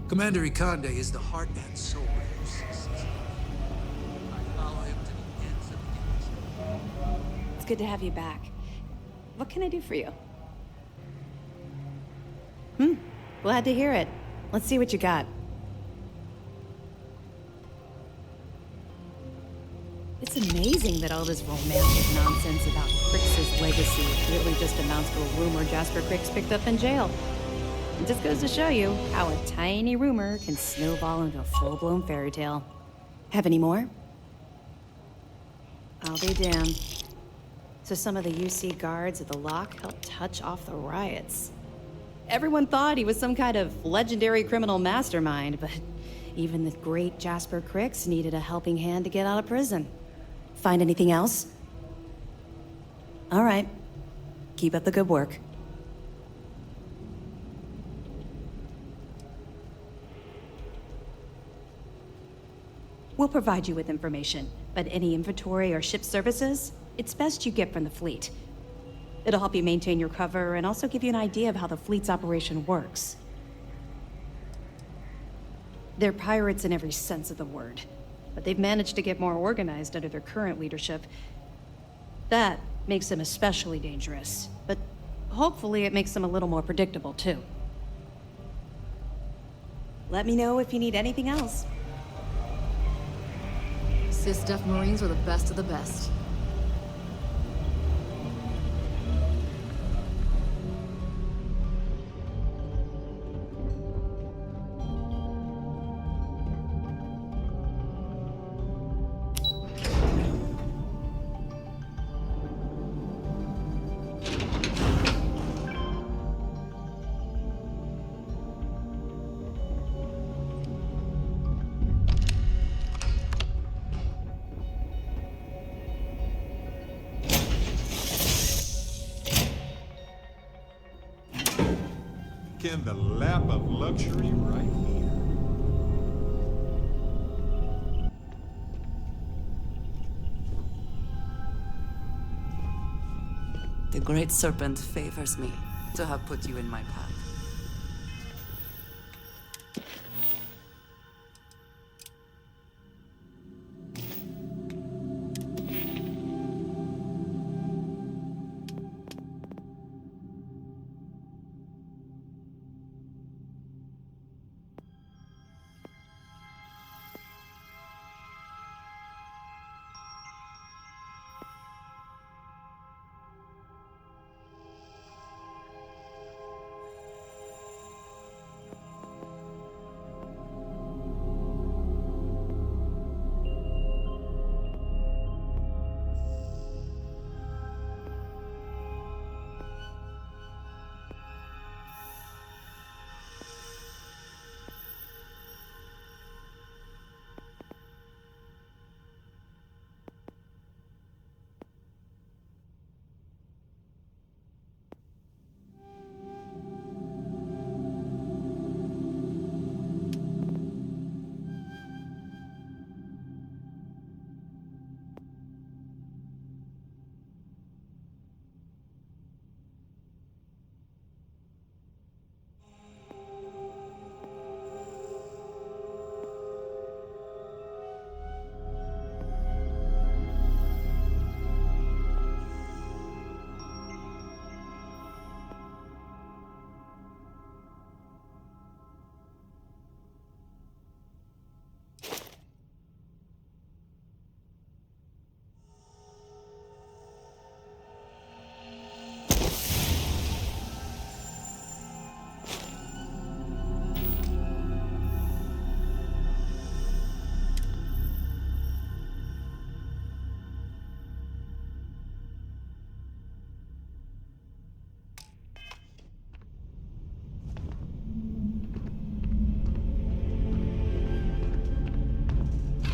Commander Ikonde is the heart and soul of your systems. I follow him to the ends of the galaxy. It's good to have you back. What can I do for you? Glad to hear it. Let's see what you got. It's amazing that all this romantic nonsense about Crix's legacy really just amounts to a rumor Jasper Crix picked up in jail. It just goes to show you how a tiny rumor can snowball into a full-blown fairy tale. Have any more? I'll be damned. So some of the UC guards at the lock helped touch off the riots. Everyone thought he was some kind of legendary criminal mastermind, but even the great Jasper Crix needed a helping hand to get out of prison. Find anything else? All right. Keep up the good work. We'll provide you with information, but any inventory or ship services, it's best you get from the fleet. It'll help you maintain your cover and also give you an idea of how the fleet's operation works. They're pirates in every sense of the word, but they've managed to get more organized under their current leadership. That makes them especially dangerous, but hopefully it makes them a little more predictable too. Let me know if you need anything else. Sys-Def Marines were the best of the best. In the lap of luxury right here. The Great Serpent favors me to have put you in my path.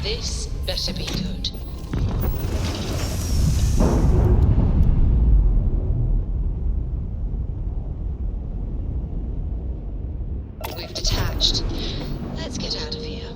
This better be good. We've detached. Let's get out of here.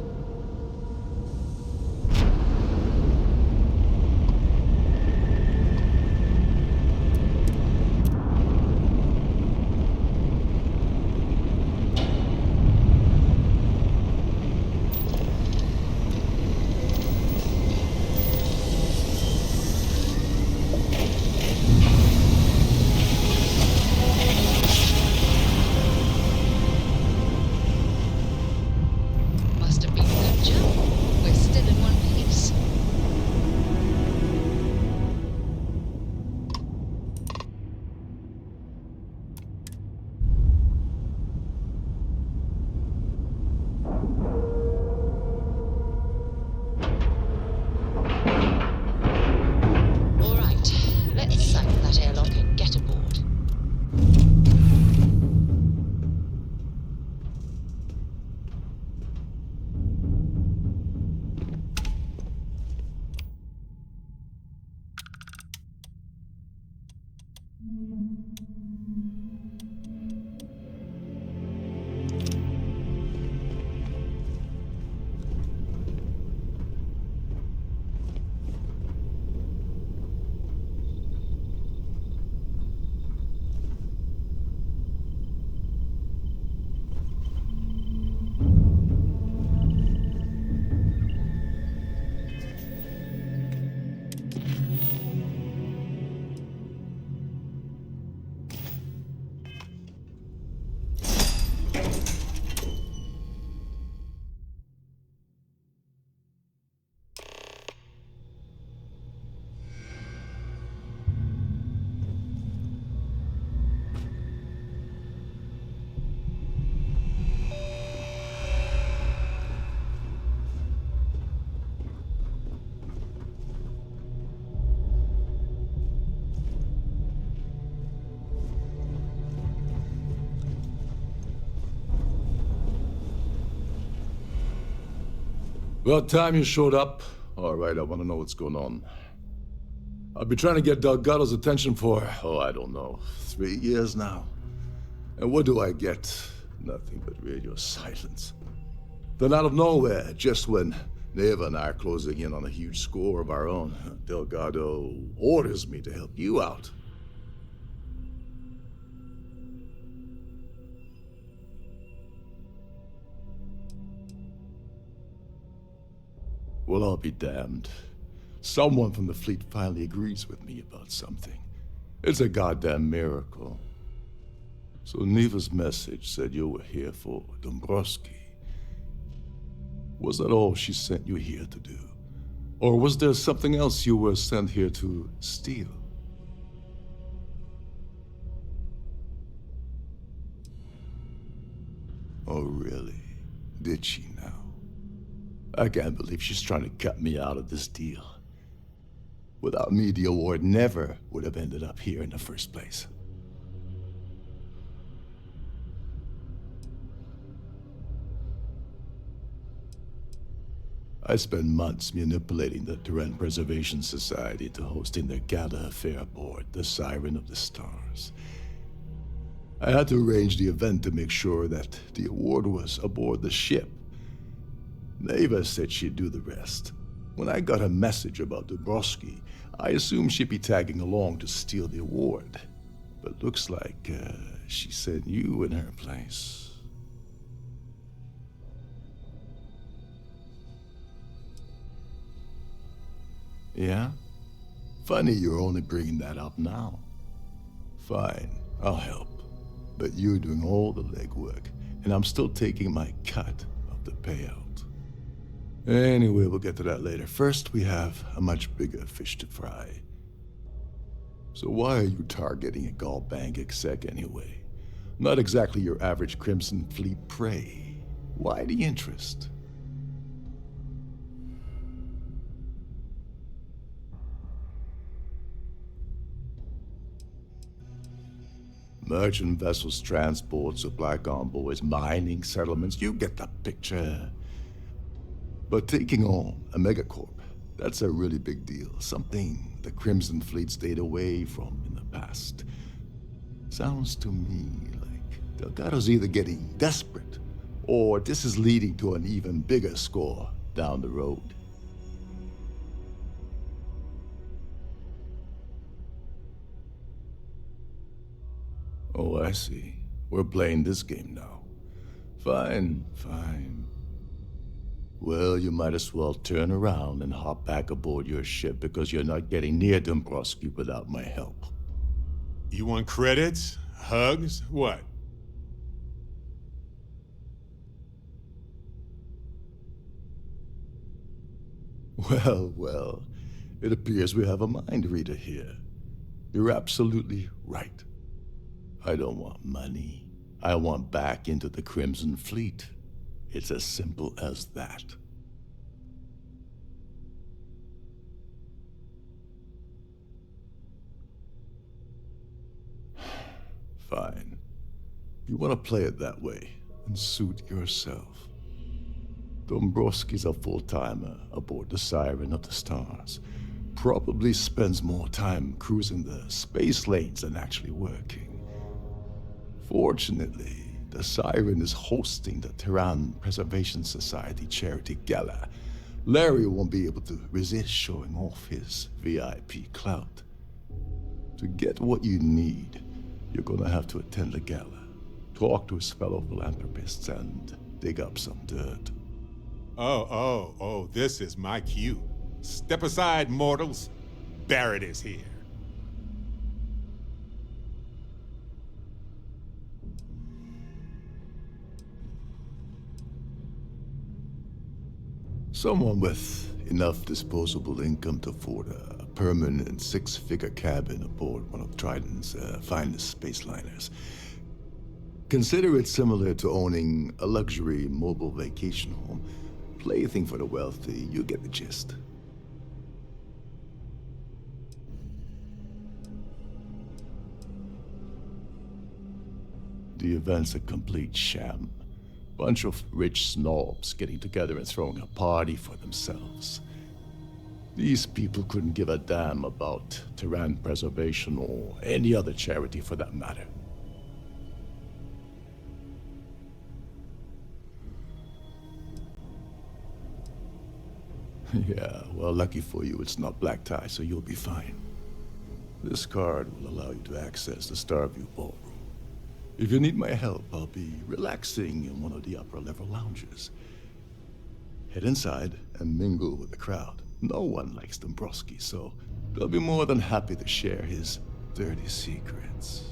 About time you showed up. All right, I want to know what's going on. I've been trying to get Delgado's attention for, I don't know, 3 years now. And what do I get? Nothing but radio silence. Then out of nowhere, just when Neva and I are closing in on a huge score of our own, Delgado orders me to help you out. Well, I'll be damned. Someone from the fleet finally agrees with me about something. It's a goddamn miracle. So Neva's message said you were here for Dombrowski. Was that all she sent you here to do? Or was there something else you were sent here to steal? Oh, really? Did she now? I can't believe she's trying to cut me out of this deal. Without me, the award never would have ended up here in the first place. I spent months manipulating the Trident Preservation Society into hosting their gala affair aboard the Siren of the Stars. I had to arrange the event to make sure that the award was aboard the ship. Neva said she'd do the rest. When I got a message about Dombrowski, I assumed she'd be tagging along to steal the award. But looks like she sent you in her place. Yeah? Funny you're only bringing that up now. Fine, I'll help. But you're doing all the legwork, and I'm still taking my cut of the payout. Anyway, we'll get to that later. First, we have a much bigger fish to fry. So why are you targeting a Galbank exec anyway? Not exactly your average Crimson Fleet prey. Why the interest? Merchant vessels, transports, supply convoys, mining settlements, you get the picture. But taking on a megacorp, that's a really big deal. Something the Crimson Fleet stayed away from in the past. Sounds to me like Delgado's either getting desperate, or this is leading to an even bigger score down the road. Oh, I see. We're playing this game now. Fine, fine. Well, you might as well turn around and hop back aboard your ship because you're not getting near Dombrowski without my help. You want credits? Hugs? What? Well, it appears we have a mind reader here. You're absolutely right. I don't want money. I want back into the Crimson Fleet. It's as simple as that. Fine. You want to play it that way, and suit yourself. Dombrowski's a full-timer aboard the Siren of the Stars. Probably spends more time cruising the space lanes than actually working. Fortunately, the Siren is hosting the Trident Preservation Society charity gala. Larry won't be able to resist showing off his VIP clout. To get what you need, you're gonna have to attend the gala, talk to his fellow philanthropists, and dig up some dirt. Oh, this is my cue. Step aside, mortals. Barrett is here. Someone with enough disposable income to afford a permanent six-figure cabin aboard one of Trident's finest spaceliners. Consider it similar to owning a luxury mobile vacation home. Plaything for the wealthy, you get the gist. The event's a complete sham. Bunch of rich snobs getting together and throwing a party for themselves. These people couldn't give a damn about Trident preservation or any other charity for that matter. Yeah, well, lucky for you, it's not black tie, so you'll be fine. This card will allow you to access the Starfield ballroom. If you need my help, I'll be relaxing in one of the upper level lounges. Head inside and mingle with the crowd. No one likes Dombrowski, so they'll be more than happy to share his dirty secrets.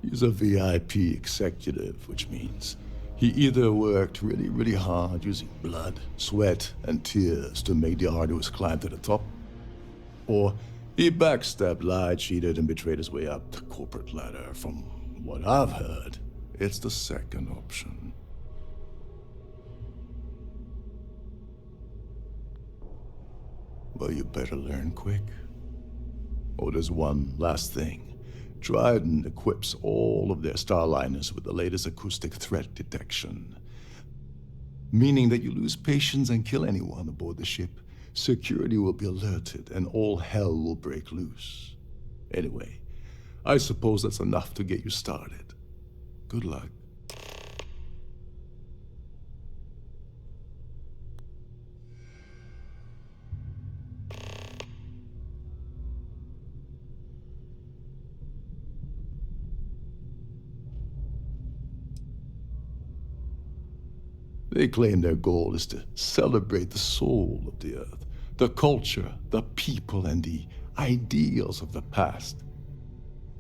He's a VIP executive, which means he either worked really, really hard using blood, sweat, and tears to make the arduous climb to the top, or he backstabbed, lied, cheated, and betrayed his way up the corporate ladder. From what I've heard, it's the second option. Well, you better learn quick. Oh, there's one last thing. Trident equips all of their starliners with the latest acoustic threat detection. Meaning that you lose patience and kill anyone aboard the ship, security will be alerted and all hell will break loose. Anyway, I suppose that's enough to get you started. Good luck. They claim their goal is to celebrate the soul of the Earth, the culture, the people, and the ideals of the past.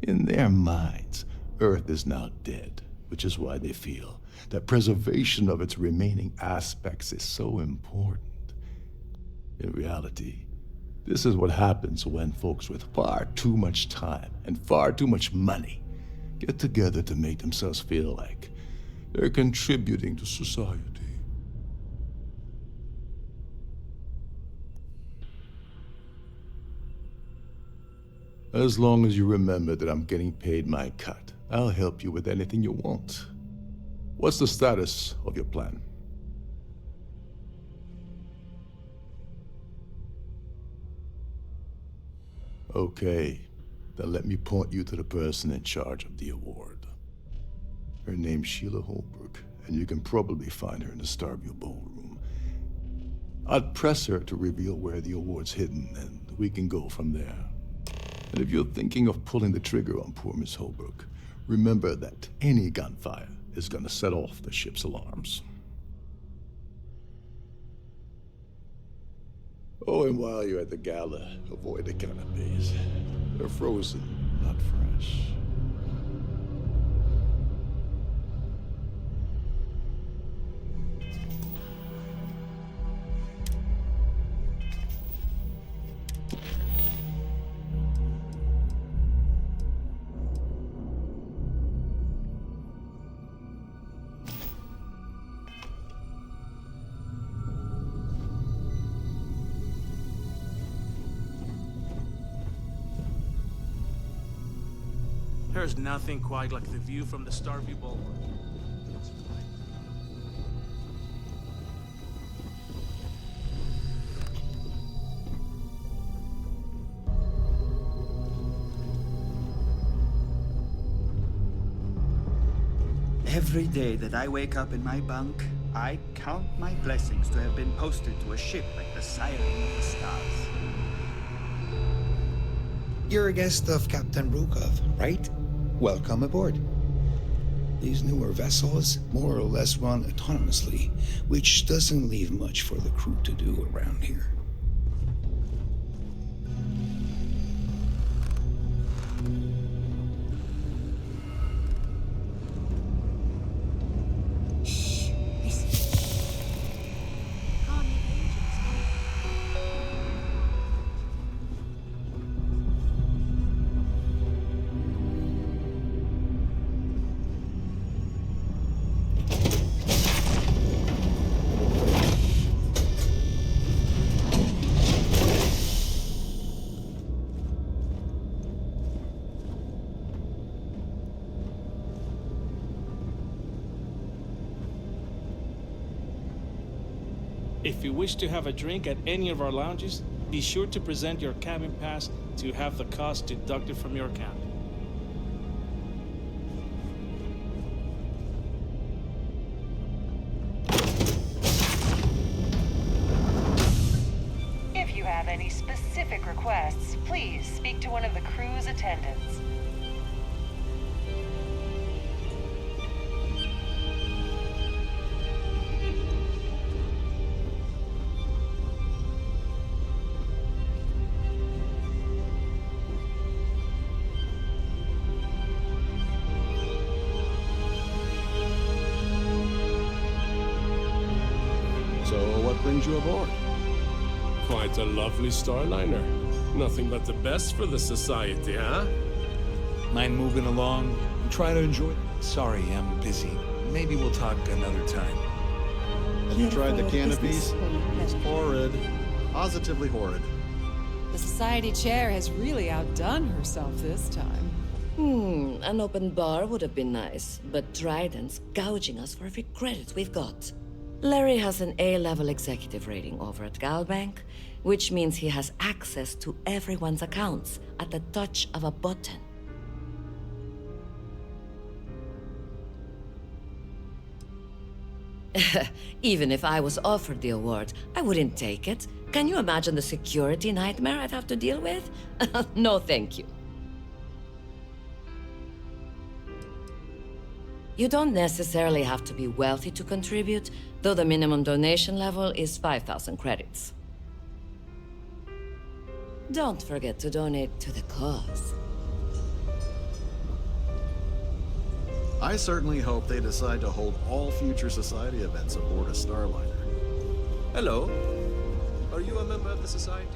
In their minds, Earth is now dead, which is why they feel that preservation of its remaining aspects is so important. In reality, this is what happens when folks with far too much time and far too much money get together to make themselves feel like they're contributing to society. As long as you remember that I'm getting paid my cut, I'll help you with anything you want. What's the status of your plan? Okay, then let me point you to the person in charge of the award. Her name's Sheila Holbrook, and you can probably find her in the Starfield ballroom. I'd press her to reveal where the award's hidden, and we can go from there. And if you're thinking of pulling the trigger on poor Miss Holbrook, remember that any gunfire is gonna set off the ship's alarms. Oh, and while you're at the gala, avoid the canapes. They're frozen, not fresh. There's nothing quite like the view from the Starview Ballroom. Every day that I wake up in my bunk, I count my blessings to have been posted to a ship like the Siren of the stars. You're a guest of Captain Brukov, right? Welcome aboard. These newer vessels more or less run autonomously, which doesn't leave much for the crew to do around here. If you wish to have a drink at any of our lounges, be sure to present your cabin pass to have the cost deducted from your account. If you have any specific requests, please speak to one of the crew's attendants. So, what brings you aboard? Quite a lovely starliner. Nothing but the best for the society, huh? Mind moving along? I'm trying to enjoy. Sorry, I'm busy. Maybe we'll talk another time. Have you tried the canopies? It's horrid. Positively horrid. The society chair has really outdone herself this time. An open bar would have been nice, but Trident's gouging us for every credit we've got. Larry has an A-level executive rating over at Galbank, which means he has access to everyone's accounts at the touch of a button. Even if I was offered the award, I wouldn't take it. Can you imagine the security nightmare I'd have to deal with? No, thank you. You don't necessarily have to be wealthy to contribute, though the minimum donation level is 5,000 credits. Don't forget to donate to the cause. I certainly hope they decide to hold all future society events aboard a starliner. Hello. Are you a member of the society?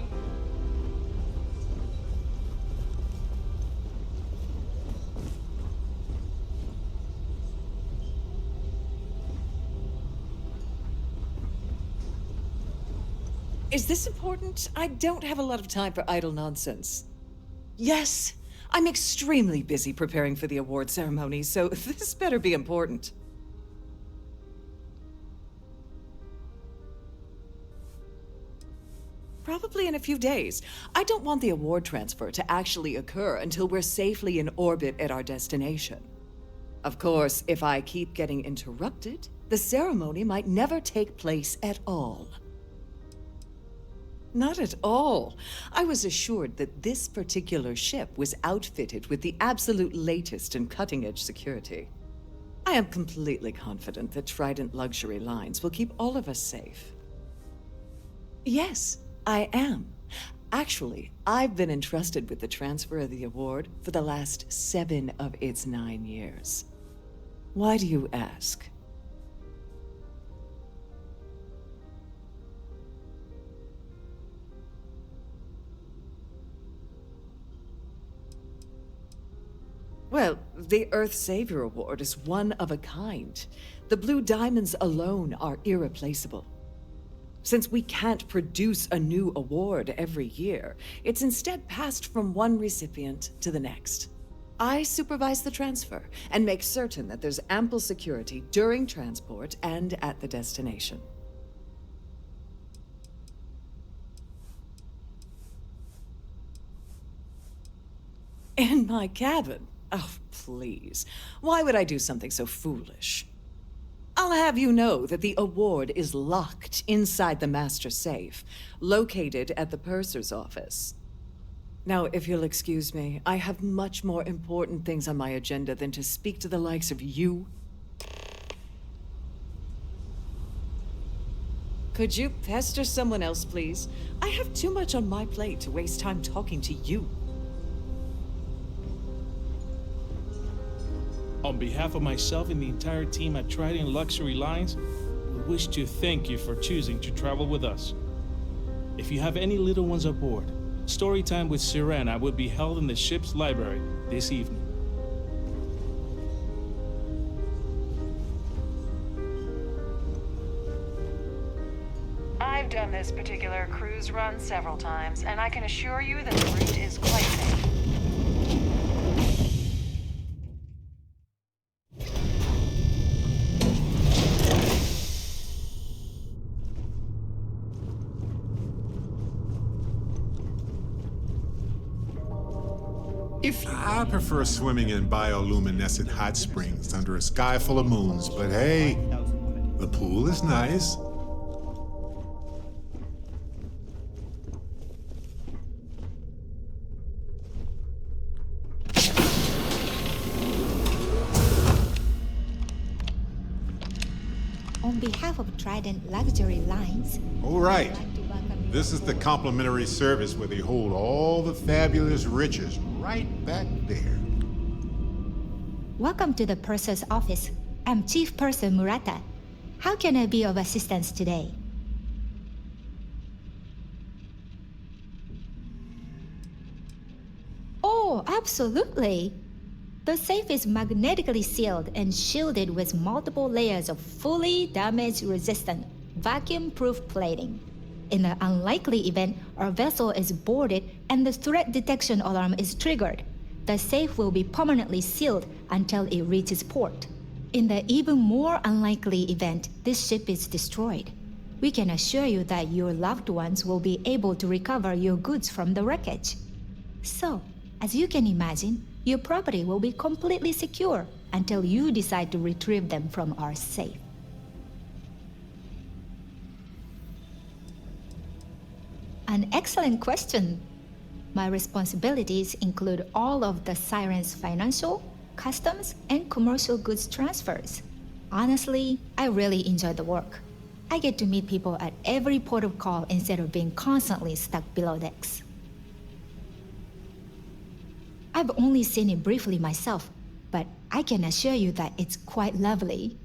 Is this important? I don't have a lot of time for idle nonsense. Yes, I'm extremely busy preparing for the award ceremony, so this better be important. Probably in a few days. I don't want the award transfer to actually occur until we're safely in orbit at our destination. Of course, if I keep getting interrupted, the ceremony might never take place at all. Not at all. I was assured that this particular ship was outfitted with the absolute latest and cutting-edge security. I am completely confident that Trident Luxury Lines will keep all of us safe. Yes, I am. Actually, I've been entrusted with the transfer of the award for the last 7 of its 9 years. Why do you ask? Well, the Earth Savior Award is one of a kind. The Blue Diamonds alone are irreplaceable. Since we can't produce a new award every year, it's instead passed from one recipient to the next. I supervise the transfer and make certain that there's ample security during transport and at the destination. In my cabin? Oh, please. Why would I do something so foolish? I'll have you know that the award is locked inside the master safe, located at the purser's office. Now, if you'll excuse me, I have much more important things on my agenda than to speak to the likes of you. Could you pester someone else, please? I have too much on my plate to waste time talking to you. On behalf of myself and the entire team at Trident Luxury Lines, we wish to thank you for choosing to travel with us. If you have any little ones aboard, story time with Siren will be held in the ship's library this evening. I've done this particular cruise run several times, and I can assure you that the route is quite safe. If you... I prefer swimming in bioluminescent hot springs under a sky full of moons, but hey, the pool is nice. On behalf of Trident Luxury Lines, All right. This is the complimentary service where they hold all the fabulous riches right back there. welcome to the purser's office. I'm Chief Purser Murata. How can I be of assistance today? Oh, absolutely. The safe is magnetically sealed and shielded with multiple layers of fully damage-resistant, vacuum-proof plating. In the unlikely event our vessel is boarded and the threat detection alarm is triggered, the safe will be permanently sealed until it reaches port. In the even more unlikely event this ship is destroyed, we can assure you that your loved ones will be able to recover your goods from the wreckage. So, as you can imagine, your property will be completely secure until you decide to retrieve them from our safe. An excellent question. My responsibilities include all of the Siren's financial, customs, and commercial goods transfers. Honestly, I really enjoy the work. I get to meet people at every port of call instead of being constantly stuck below decks. I've only seen it briefly myself, but I can assure you that it's quite lovely.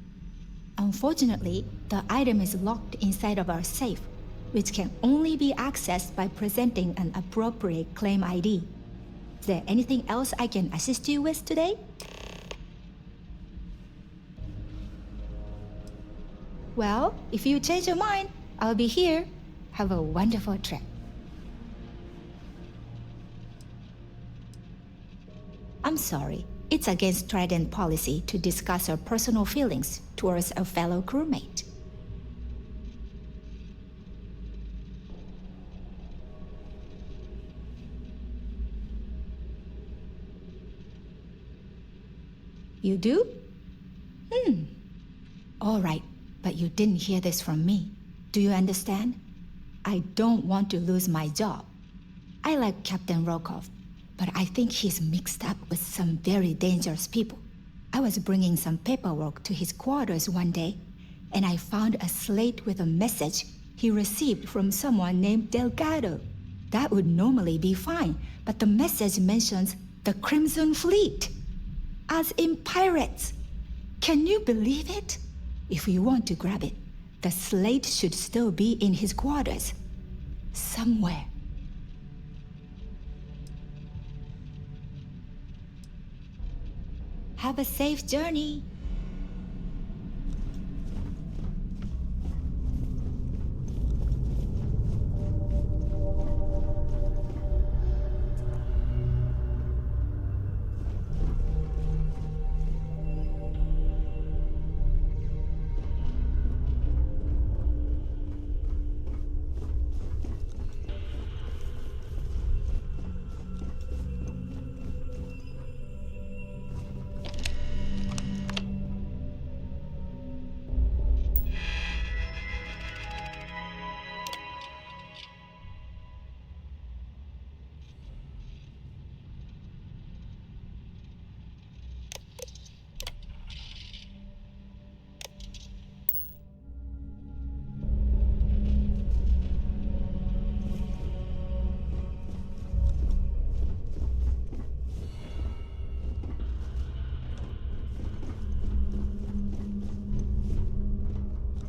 Unfortunately, the item is locked inside of our safe, which can only be accessed by presenting an appropriate claim ID. Is there anything else I can assist you with today? Well, if you change your mind, I'll be here. Have a wonderful trip. I'm sorry. It's against Trident policy to discuss our personal feelings towards a fellow crewmate. You do? All right, but you didn't hear this from me. Do you understand? I don't want to lose my job. I like Captain Rokov, but I think he's mixed up with some very dangerous people. I was bringing some paperwork to his quarters one day, and I found a slate with a message he received from someone named Delgado. That would normally be fine, but the message mentions the Crimson Fleet, as in pirates. Can you believe it? If you want to grab it, the slate should still be in his quarters. Somewhere. Have a safe journey.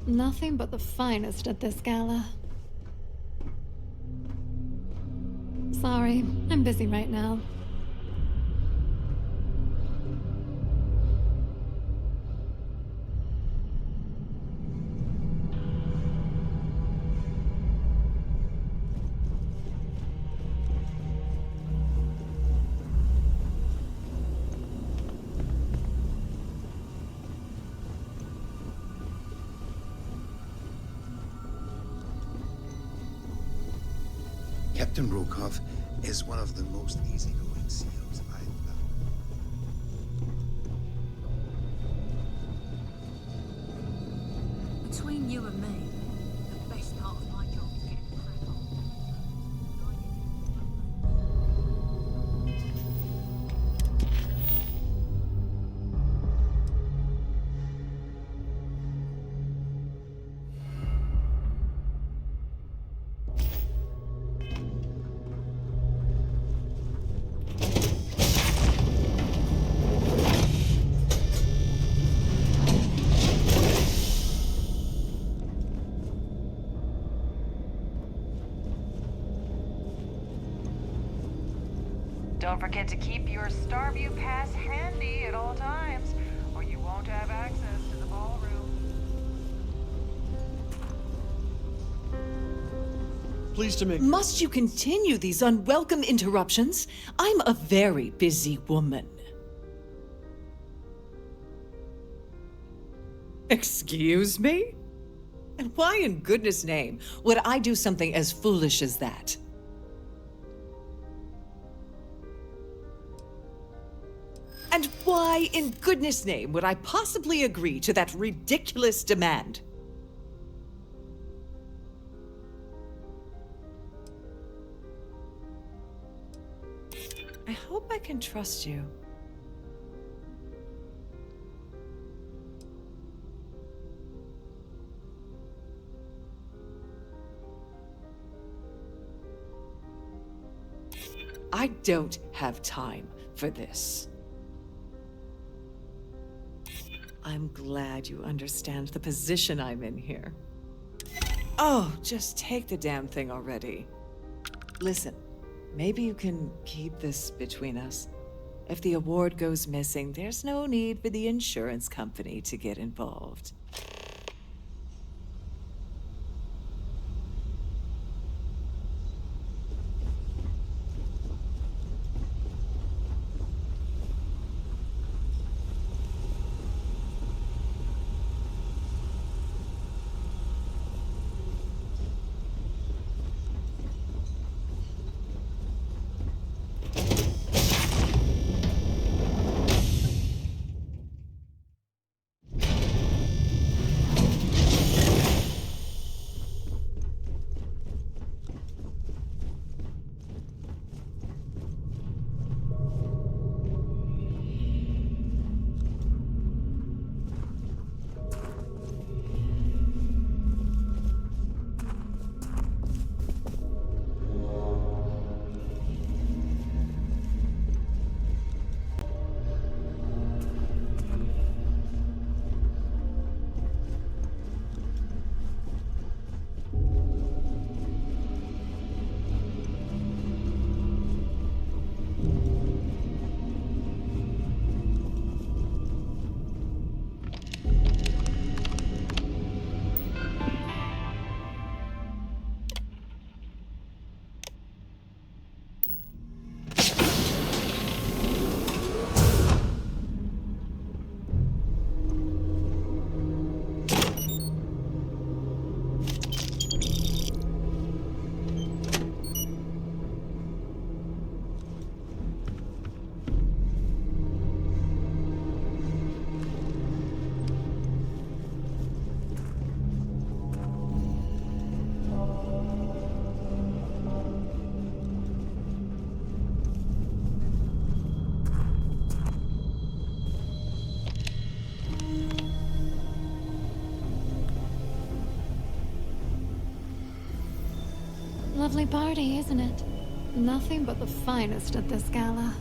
Nothing but the finest at this gala. Sorry, I'm busy right now. Captain Rokov is one of the most easygoing SEALs I've Between you and me, the best part of my job is getting crap on. Don't forget to keep your Starview pass handy at all times, or you won't have access to the ballroom. Pleased to make... Must you continue these unwelcome interruptions? I'm a very busy woman. Excuse me? And why in goodness name would I do something as foolish as that? And why in goodness name would I possibly agree to that ridiculous demand? I hope I can trust you. I don't have time for this. I'm glad you understand the position I'm in here. Oh, just take the damn thing already. Listen, maybe you can keep this between us. If the award goes missing, there's no need for the insurance company to get involved. Lovely party, isn't it? Nothing but the finest at this gala.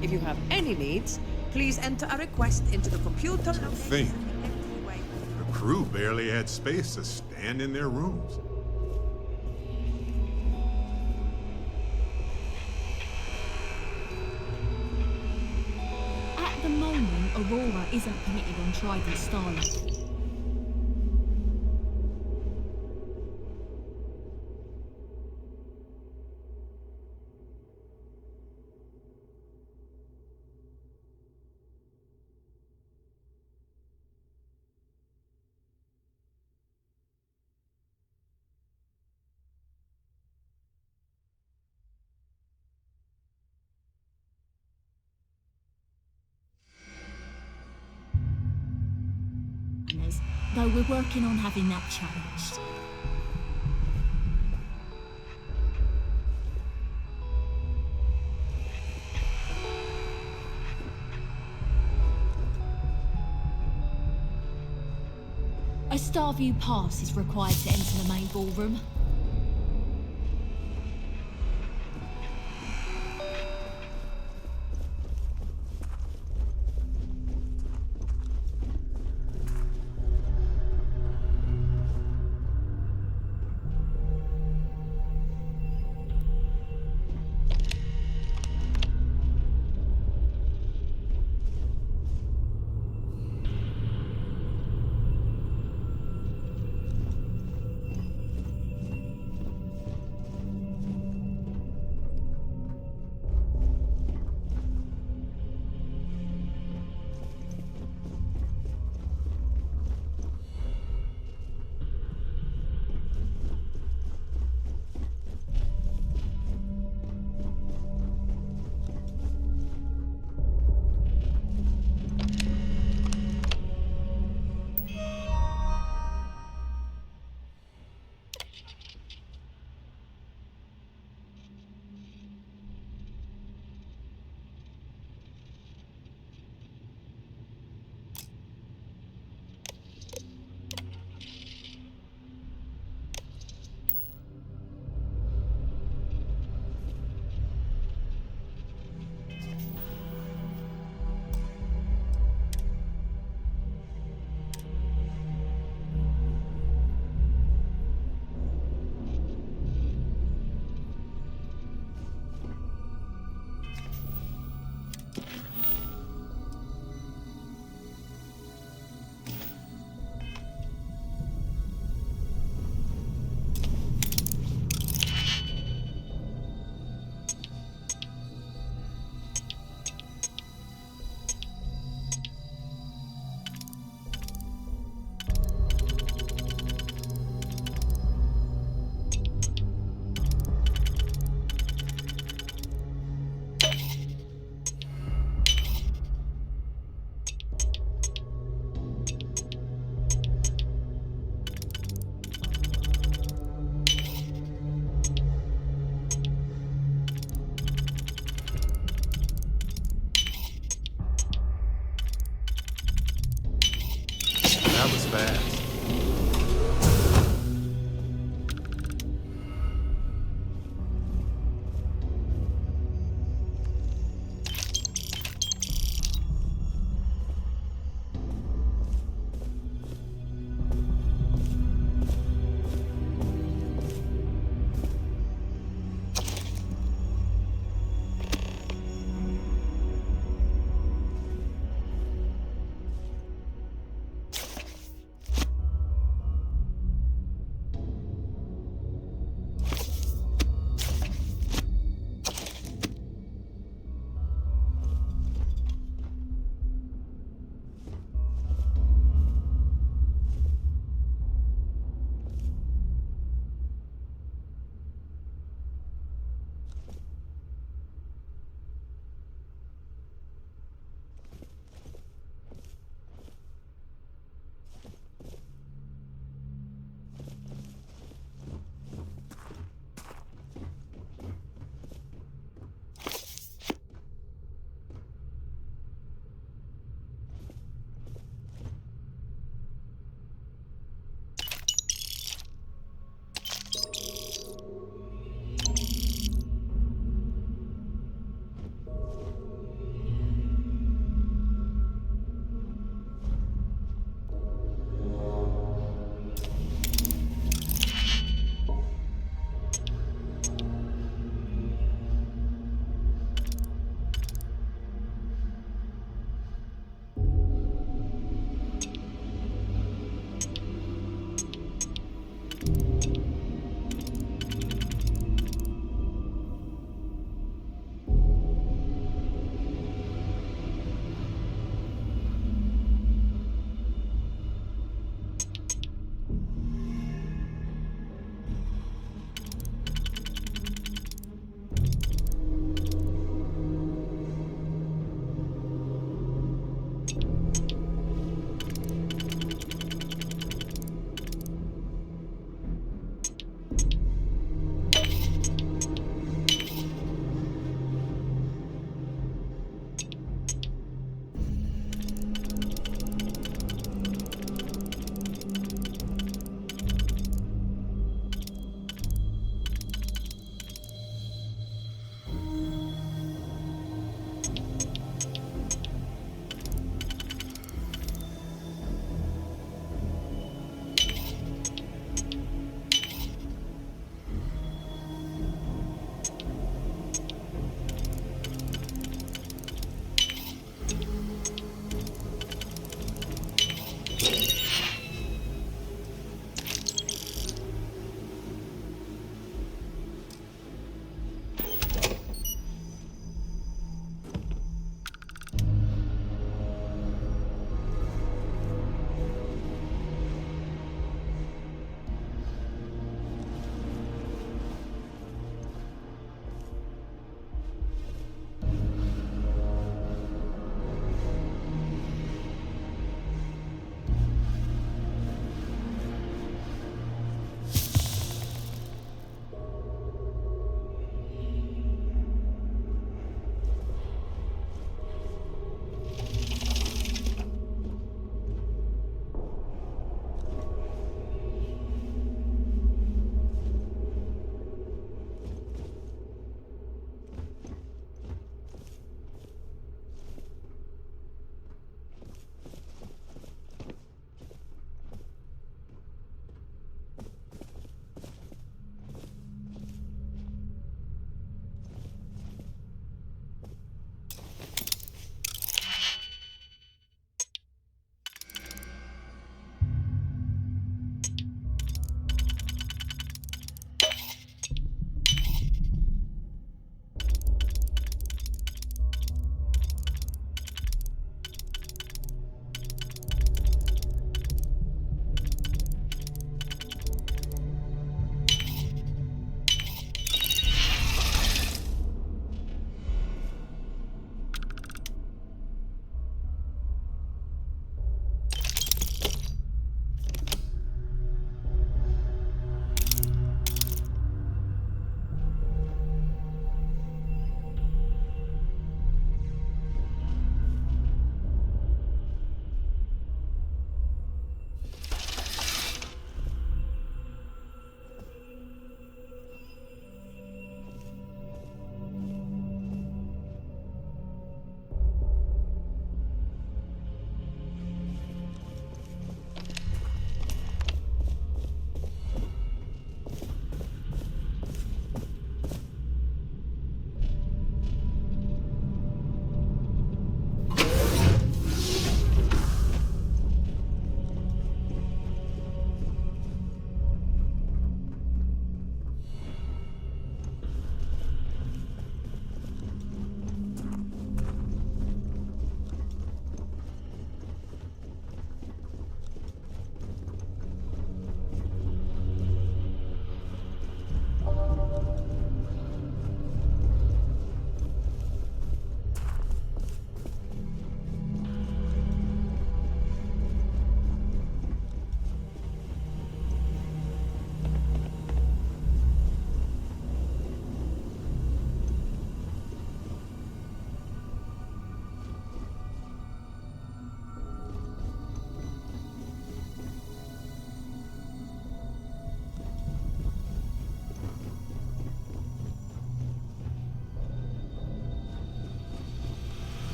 If you have any needs, please enter a request into the computer. Think. The crew barely had space to stand in their rooms. Aurora isn't permitted on Trident Starlight. Though we're working on having that changed. A Starview pass is required to enter the main ballroom. That was fast.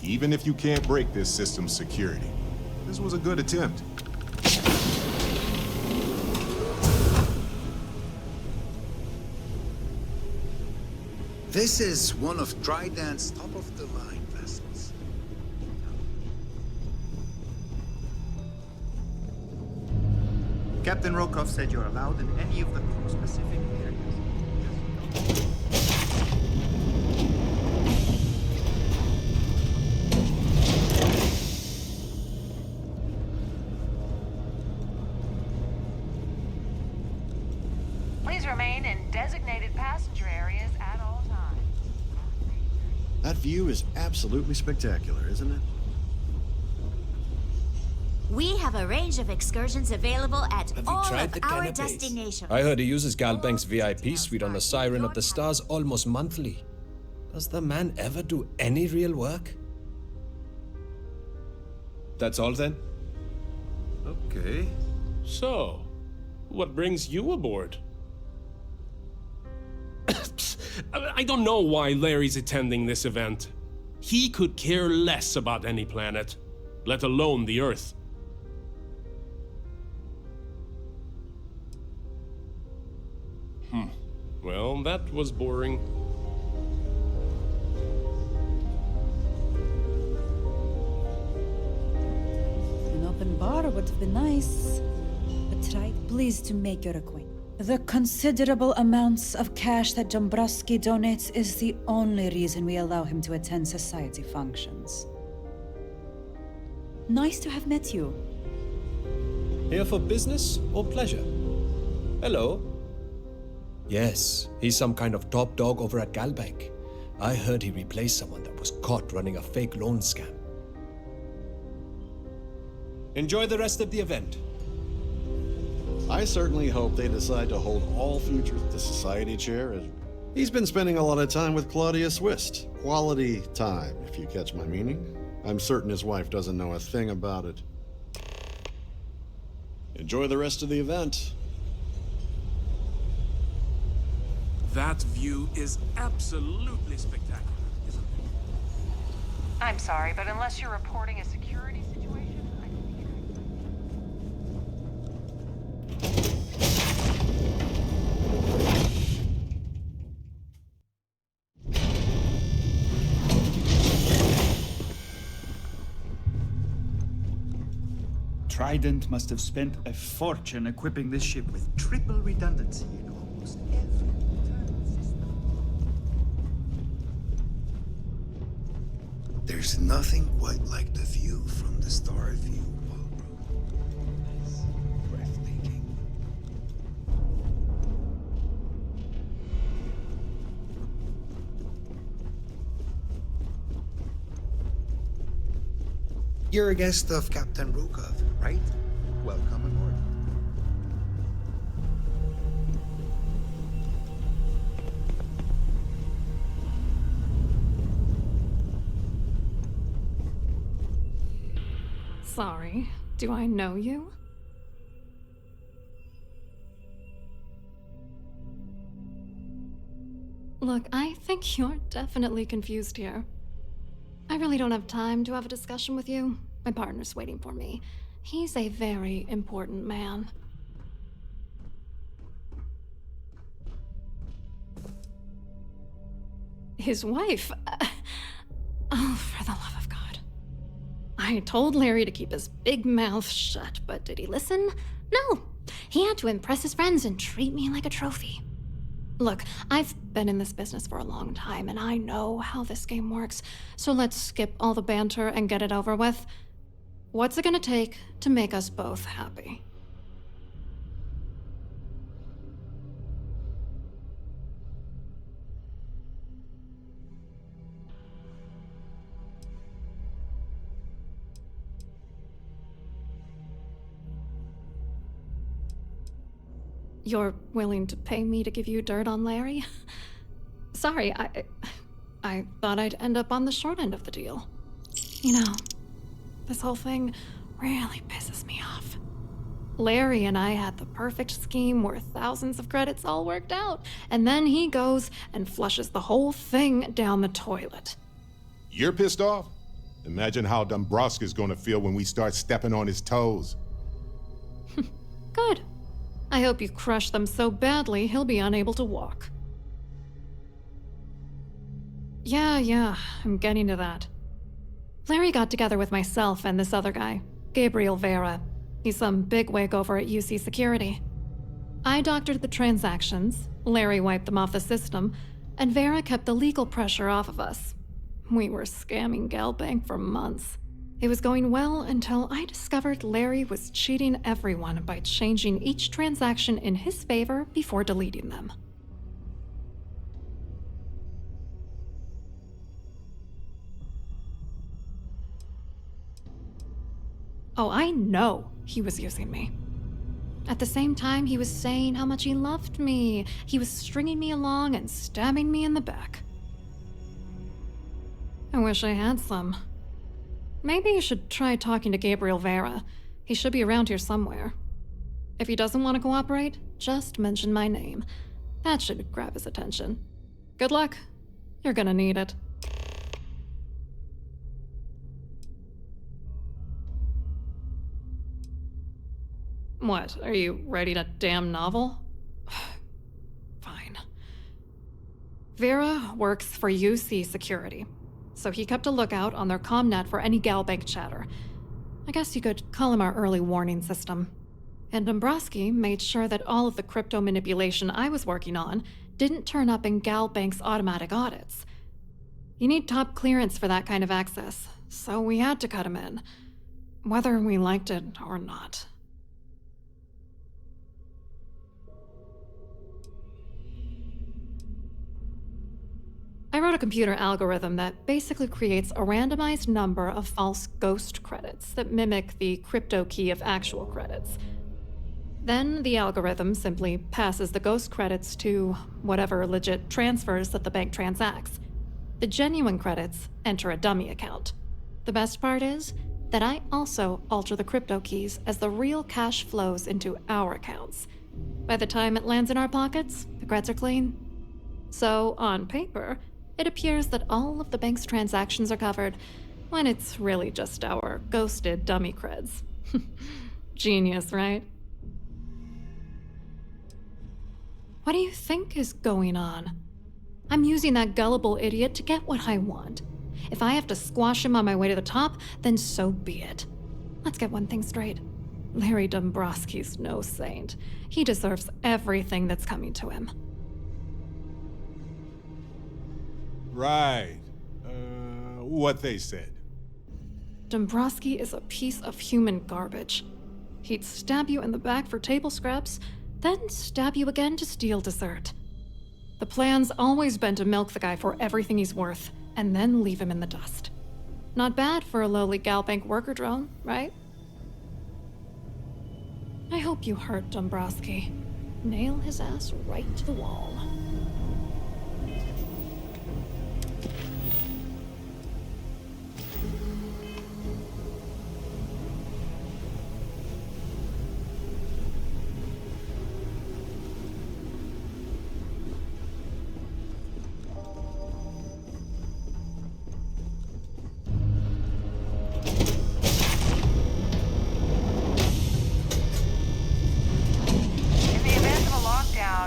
even if you can't break this system's security. This was a good attempt. This is one of Trident's top-of-the-line vessels. Captain Rokov said you're allowed in any of the crew-specific areas. Please remain in designated passenger areas at all times. That view is absolutely spectacular, isn't it? We have a range of excursions available at Have you all tried of the our canapes? destinations. I heard he uses Galbank's VIP suite on the Siren of the Stars almost monthly. Does the man ever do any real work? That's all then? Okay. So, what brings you aboard? I don't know why Larry's attending this event. He could care less about any planet, let alone the Earth. Well, that was boring. An open bar would have been nice. But Trident, pleased to make your acquaintance. The considerable amounts of cash that Dombrowski donates is the only reason we allow him to attend society functions. Nice to have met you. Here for business or pleasure? Hello? Yes, he's some kind of top dog over at Galbank. I heard he replaced someone that was caught running a fake loan scam. Enjoy the rest of the event. I certainly hope they decide to hold all future the Society chair. He's been spending a lot of time with Claudia Swist. Quality time, if you catch my meaning. I'm certain his wife doesn't know a thing about it. Enjoy the rest of the event. That view is absolutely spectacular, isn't it? I'm sorry, but unless you're reporting a security situation, I don't think Trident must have spent a fortune equipping this ship with triple redundancy in almost every internal system. There's nothing quite like the view from the Starfield ballroom. It's breathtaking. You're a guest of Captain Rukov, right? Welcome aboard. Sorry, do I know you? Look, I think you're definitely confused here. I really don't have time to have a discussion with you. My partner's waiting for me. He's a very important man. His wife? Oh, for the love of God. I told Larry to keep his big mouth shut, but did he listen? No. He had to impress his friends and treat me like a trophy. Look, I've been in this business for a long time, and I know how this game works, so let's skip all the banter and get it over with. What's it gonna take to make us both happy? You're willing to pay me to give you dirt on Larry? Sorry, I thought I'd end up on the short end of the deal. You know, this whole thing really pisses me off. Larry and I had the perfect scheme where thousands of credits all worked out, and then he goes and flushes the whole thing down the toilet. You're pissed off? Imagine how Dombrowski's gonna feel when we start stepping on his toes. Good. I hope you crush them so badly he'll be unable to walk. Yeah, I'm getting to that. Larry got together with myself and this other guy, Gabriel Vera. He's some bigwig over at UC Security. I doctored the transactions, Larry wiped them off the system, and Vera kept the legal pressure off of us. We were scamming Galbank for months. It was going well until I discovered Larry was cheating everyone by changing each transaction in his favor before deleting them. Oh, I know he was using me. At the same time, he was saying how much he loved me. He was stringing me along and stabbing me in the back. I wish I had some. Maybe you should try talking to Gabriel Vera. He should be around here somewhere. If he doesn't want to cooperate, just mention my name. That should grab his attention. Good luck. You're gonna need it. What, are you writing a damn novel? Fine. Vera works for UC Security, so he kept a lookout on their commnet for any Galbank chatter. I guess you could call him our early warning system. And Dombrowski made sure that all of the crypto manipulation I was working on didn't turn up in Galbank's automatic audits. You need top clearance for that kind of access, so we had to cut him in, whether we liked it or not. I wrote a computer algorithm that basically creates a randomized number of false ghost credits that mimic the crypto key of actual credits. Then the algorithm simply passes the ghost credits to whatever legit transfers that the bank transacts. The genuine credits enter a dummy account. The best part is that I also alter the crypto keys as the real cash flows into our accounts. By the time it lands in our pockets, the creds are clean. So, on paper, it appears that all of the bank's transactions are covered, when it's really just our ghosted dummy creds. Genius, right? What do you think is going on? I'm using that gullible idiot to get what I want. If I have to squash him on my way to the top, then so be it. Let's get one thing straight. Larry Dombrowski's no saint. He deserves everything that's coming to him. Right. What they said. Dombrowski is a piece of human garbage. He'd stab you in the back for table scraps, then stab you again to steal dessert. The plan's always been to milk the guy for everything he's worth, and then leave him in the dust. Not bad for a lowly Galbank worker drone, right? I hope you hurt Dombrowski. Nail his ass right to the wall.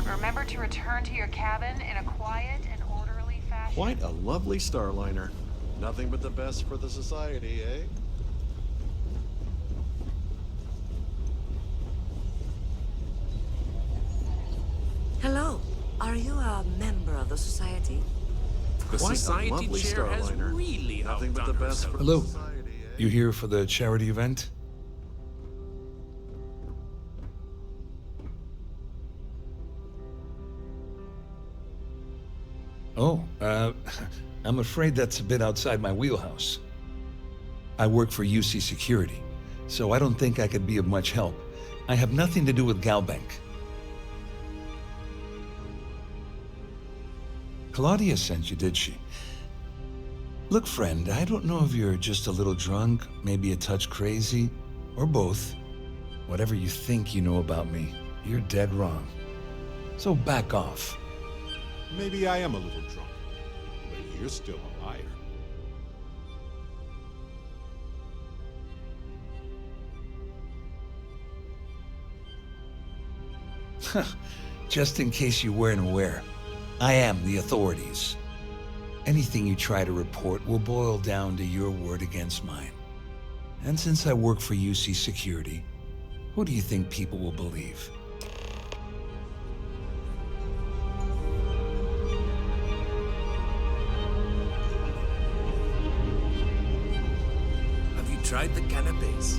Remember to return to your cabin in a quiet and orderly fashion. Quite a lovely starliner. Nothing but the best for the society, eh? Hello. Are you a member of the society? The Quite a society lovely chair has starliner. really Nothing but outdone the best herself. for Hello. the society, eh? You here for the charity event? Oh, I'm afraid that's a bit outside my wheelhouse. I work for UC Security, so I don't think I could be of much help. I have nothing to do with Galbank. Claudia sent you, did she? Look, friend, I don't know if you're just a little drunk, maybe a touch crazy, or both. Whatever you think you know about me, you're dead wrong. So back off. Maybe I am a little drunk, but you're still a liar. Just in case you weren't aware, I am the authorities. Anything you try to report will boil down to your word against mine. And since I work for UC Security, who do you think people will believe? Have you tried the cannabis?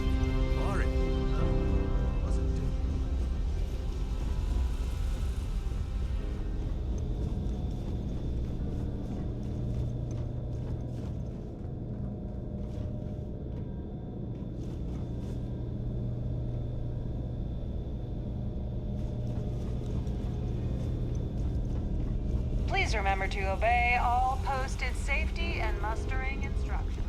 Boring. Wasn't it? Please remember to obey all posted safety and mustering instructions.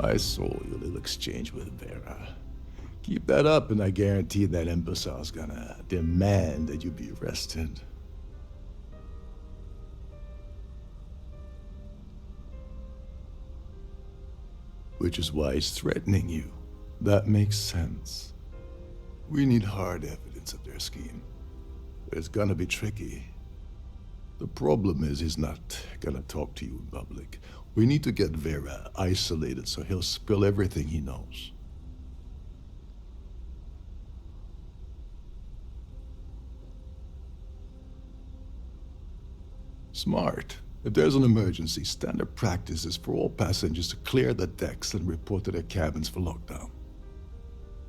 I saw your little exchange with Vera. Keep that up, and I guarantee that imbecile's gonna demand that you be arrested. Which is why he's threatening you. That makes sense. We need hard evidence of their scheme. But it's gonna be tricky. The problem is he's not gonna talk to you in public. We need to get Vera isolated so he'll spill everything he knows. Smart. If there's an emergency, standard practice is for all passengers to clear the decks and report to their cabins for lockdown.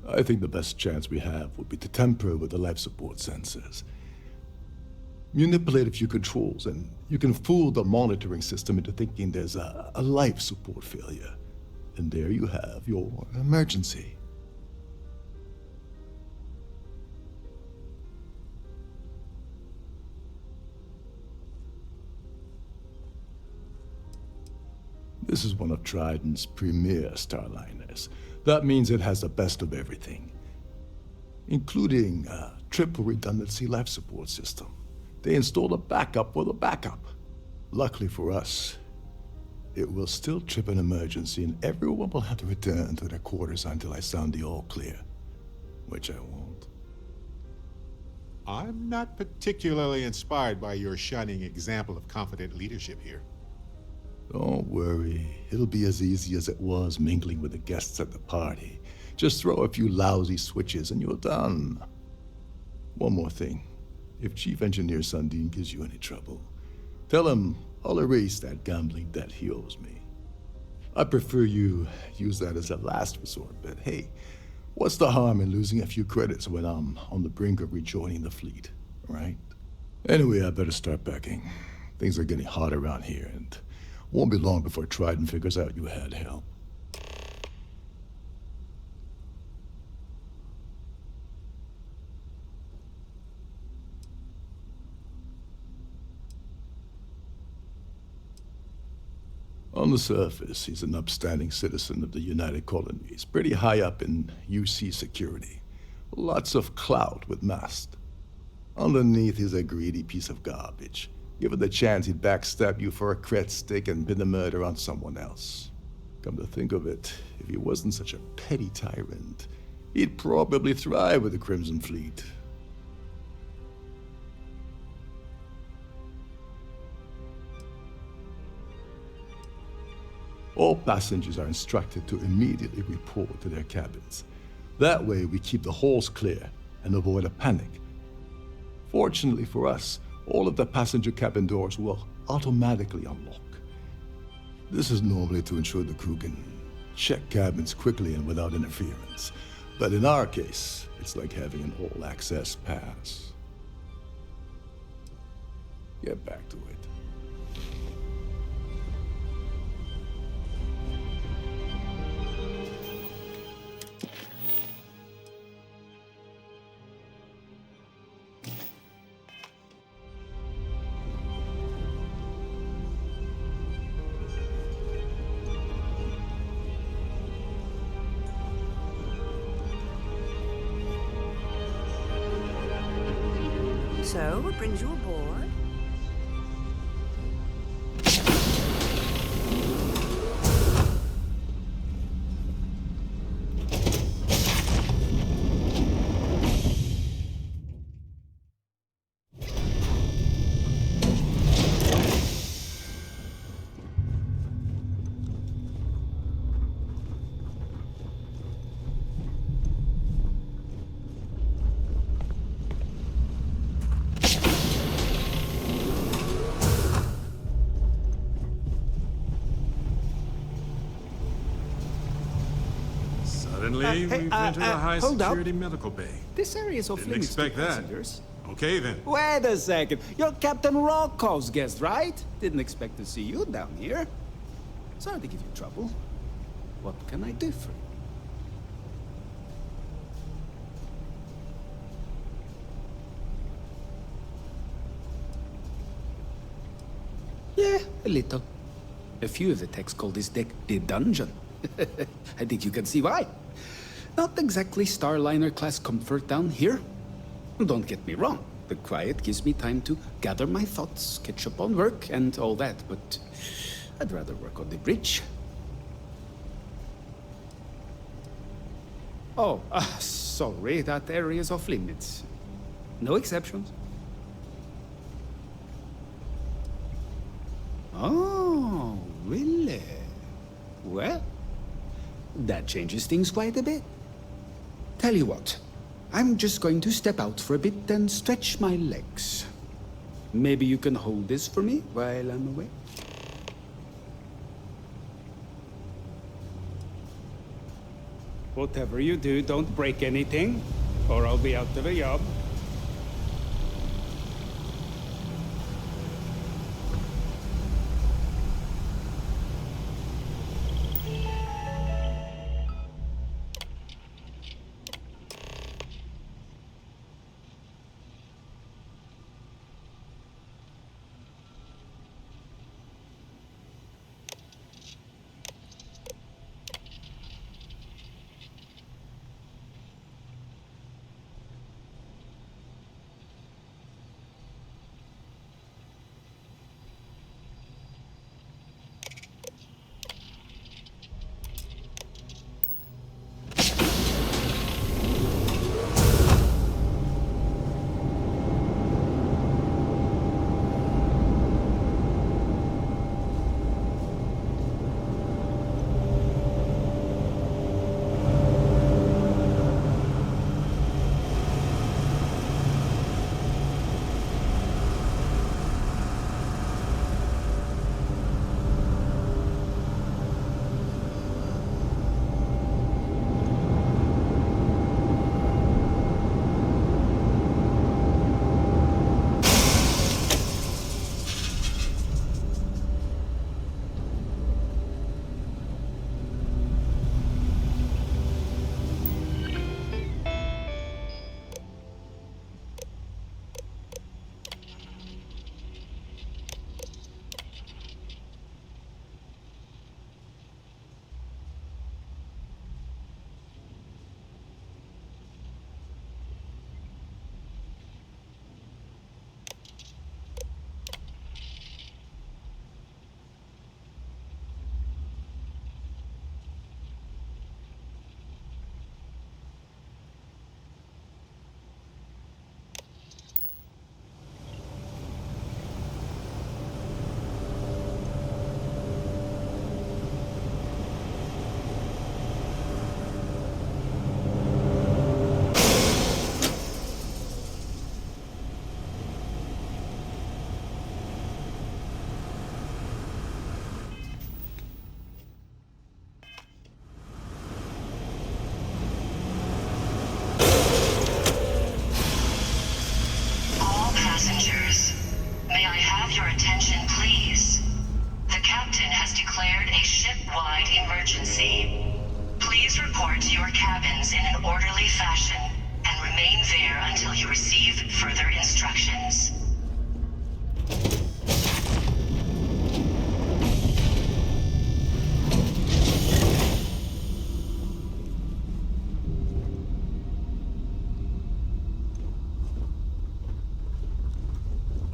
I think the best chance we have would be to tamper with the life support sensors. Manipulate a few controls, and you can fool the monitoring system into thinking there's a life support failure. And there you have your emergency. This is one of Trident's premier starliners. That means it has the best of everything, including a triple redundancy life support system. They installed a backup for the backup. Luckily for us, it will still trip an emergency and everyone will have to return to their quarters until I sound the all clear, which I won't. I'm not particularly inspired by your shining example of confident leadership here. Don't worry, it'll be as easy as it was mingling with the guests at the party. Just throw a few lousy switches and you're done. One more thing. If Chief Engineer Sundin gives you any trouble, tell him I'll erase that gambling debt he owes me. I prefer you use that as a last resort, but hey, what's the harm in losing a few credits when I'm on the brink of rejoining the fleet, right? Anyway, I better start packing. Things are getting hot around here, and won't be long before Trident figures out you had help. On the surface, he's an upstanding citizen of the United Colonies, pretty high up in UC Security. Lots of clout with Mast. Underneath, he's a greedy piece of garbage. Given the chance, he'd backstab you for a cret stick and pin the murder on someone else. Come to think of it, if he wasn't such a petty tyrant, he'd probably thrive with the Crimson Fleet. All passengers are instructed to immediately report to their cabins. That way, we keep the halls clear and avoid a panic. Fortunately for us, all of the passenger cabin doors will automatically unlock. This is normally to ensure the crew can check cabins quickly and without interference. But in our case, it's like having an all-access pass. Get back to it. So, what brings you aboard? Luckily, we've entered a hold up. high-security medical bay. This area is off Didn't limits to expect that. passengers. Okay, then. Wait a second. You're Captain Rocco's guest, right? Didn't expect to see you down here. Sorry to give you trouble. What can I do for you? Yeah, a little. A few of the techs call this deck the dungeon. I think you can see why. Not exactly Starliner-class comfort down here. Don't get me wrong. The quiet gives me time to gather my thoughts, catch up on work, and all that, but I'd rather work on the bridge. Oh, sorry, that area is off limits. No exceptions. Oh, really? Well, that changes things quite a bit. Tell you what, I'm just going to step out for a bit and stretch my legs. Maybe you can hold this for me while I'm away? Whatever you do, don't break anything, or I'll be out of a job.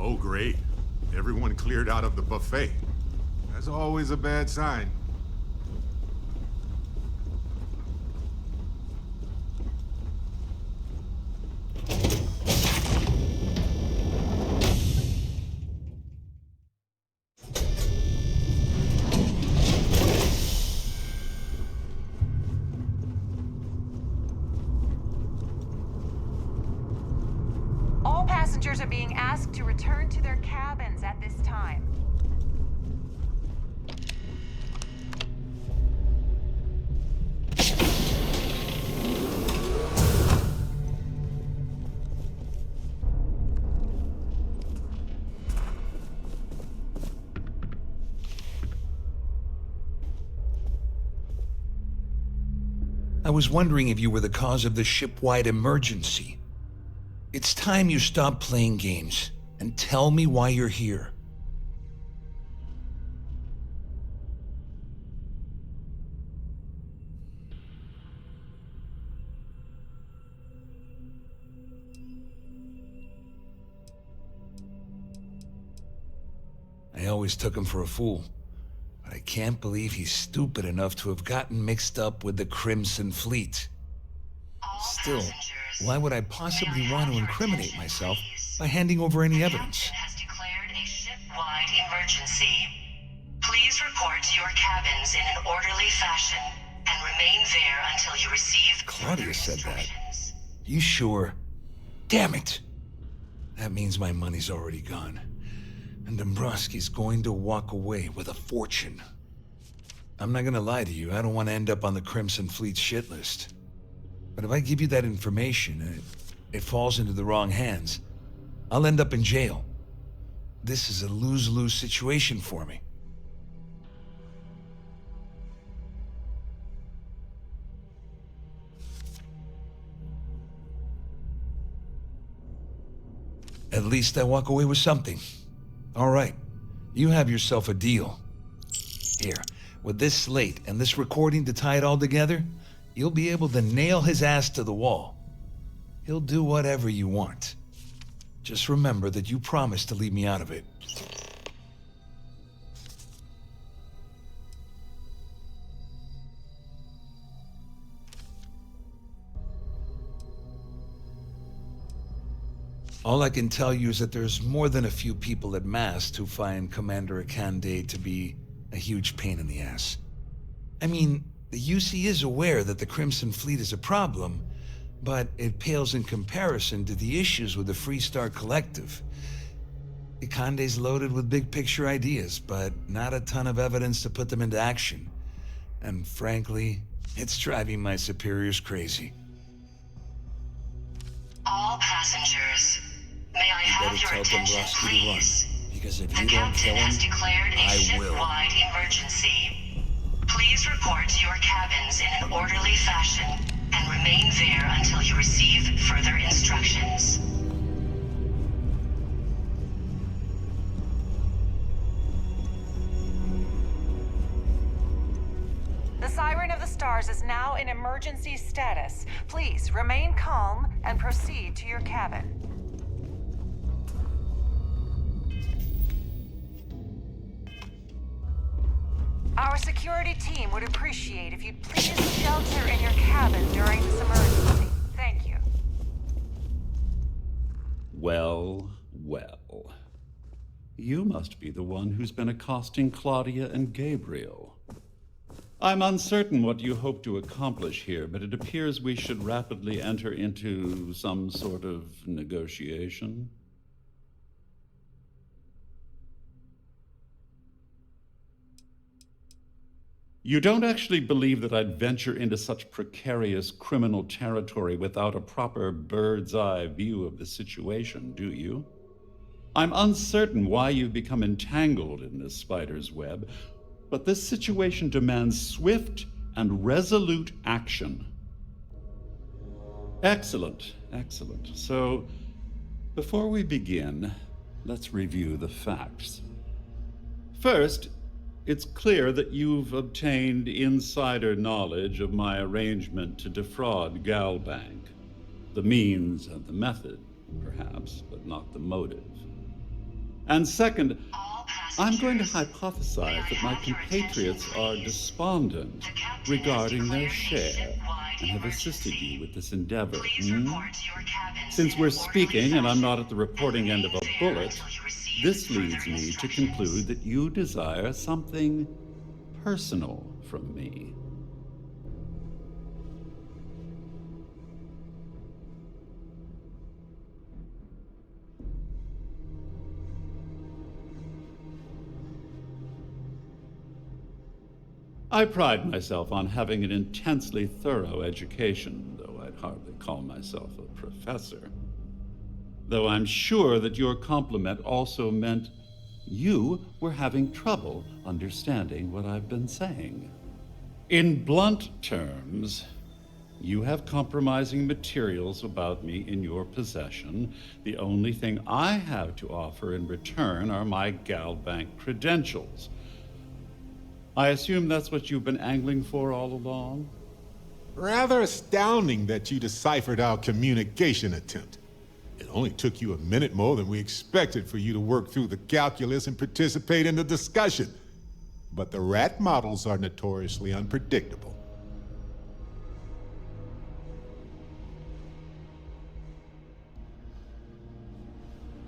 Oh, great. Everyone cleared out of the buffet. That's always a bad sign. All passengers are being asked to return to their cabins at this time. I was wondering if you were the cause of the ship-wide emergency. It's time you stop playing games and tell me why you're here. I always took him for a fool, but I can't believe he's stupid enough to have gotten mixed up with the Crimson Fleet. Still, why would I possibly want to incriminate myself by handing over any evidence? Has declared a ship-wide emergency. Please report to your cabins in an orderly fashion and remain there until you receive Claudia said that. You sure? Damn it! That means my money's already gone. And Dombrowski's going to walk away with a fortune. I'm not gonna lie to you, I don't want to end up on the Crimson Fleet shit list. But if I give you that information and it falls into the wrong hands, I'll end up in jail. This is a lose-lose situation for me. At least I walk away with something. All right, you have yourself a deal. Here, with this slate and this recording to tie it all together, you'll be able to nail his ass to the wall. He'll do whatever you want. Just remember that you promised to leave me out of it. All I can tell you is that there's more than a few people at Mast who find Commander Akande to be a huge pain in the ass. I mean, the UC is aware that the Crimson Fleet is a problem, but it pales in comparison to the issues with the Freestar Collective. Akande's loaded with big-picture ideas, but not a ton of evidence to put them into action. And frankly, it's driving my superiors crazy. all passengers. May I have your attention, please? Because if The you don't kill captain has him, declared a I will. ship-wide emergency. Please report to your cabins in an orderly fashion and remain there until you receive further instructions. The Siren of the Stars is now in emergency status. Please remain calm and proceed to your cabin. Our security team would appreciate if you'd please shelter in your cabin during this emergency. Thank you. Well, well. You must be the one who's been accosting Claudia and Gabriel. I'm uncertain what you hope to accomplish here, but it appears we should rapidly enter into some sort of negotiation. You don't actually believe that I'd venture into such precarious criminal territory without a proper bird's-eye view of the situation, do you? I'm uncertain why you've become entangled in this spider's web, but this situation demands swift and resolute action. Excellent, excellent. So, before we begin, let's review the facts. First, it's clear that you've obtained insider knowledge of my arrangement to defraud Galbank. The means and the method, perhaps, but not the motive. And second, I'm going to hypothesize that my compatriots are despondent regarding their share and have assisted you with this endeavor. Since we're speaking and I'm not at the reporting end of a bullet, this leads me to conclude that you desire something personal from me. I pride myself on having an intensely thorough education, though I'd hardly call myself a professor. Though I'm sure that your compliment also meant you were having trouble understanding what I've been saying. In blunt terms, You have compromising materials about me in your possession. The only thing I have to offer in return are my Galbank credentials. I assume that's what you've been angling for all along? Rather astounding that you deciphered our communication attempt. It only took you a minute more than we expected for you to work through the calculus and participate in the discussion. But the rat models are notoriously unpredictable.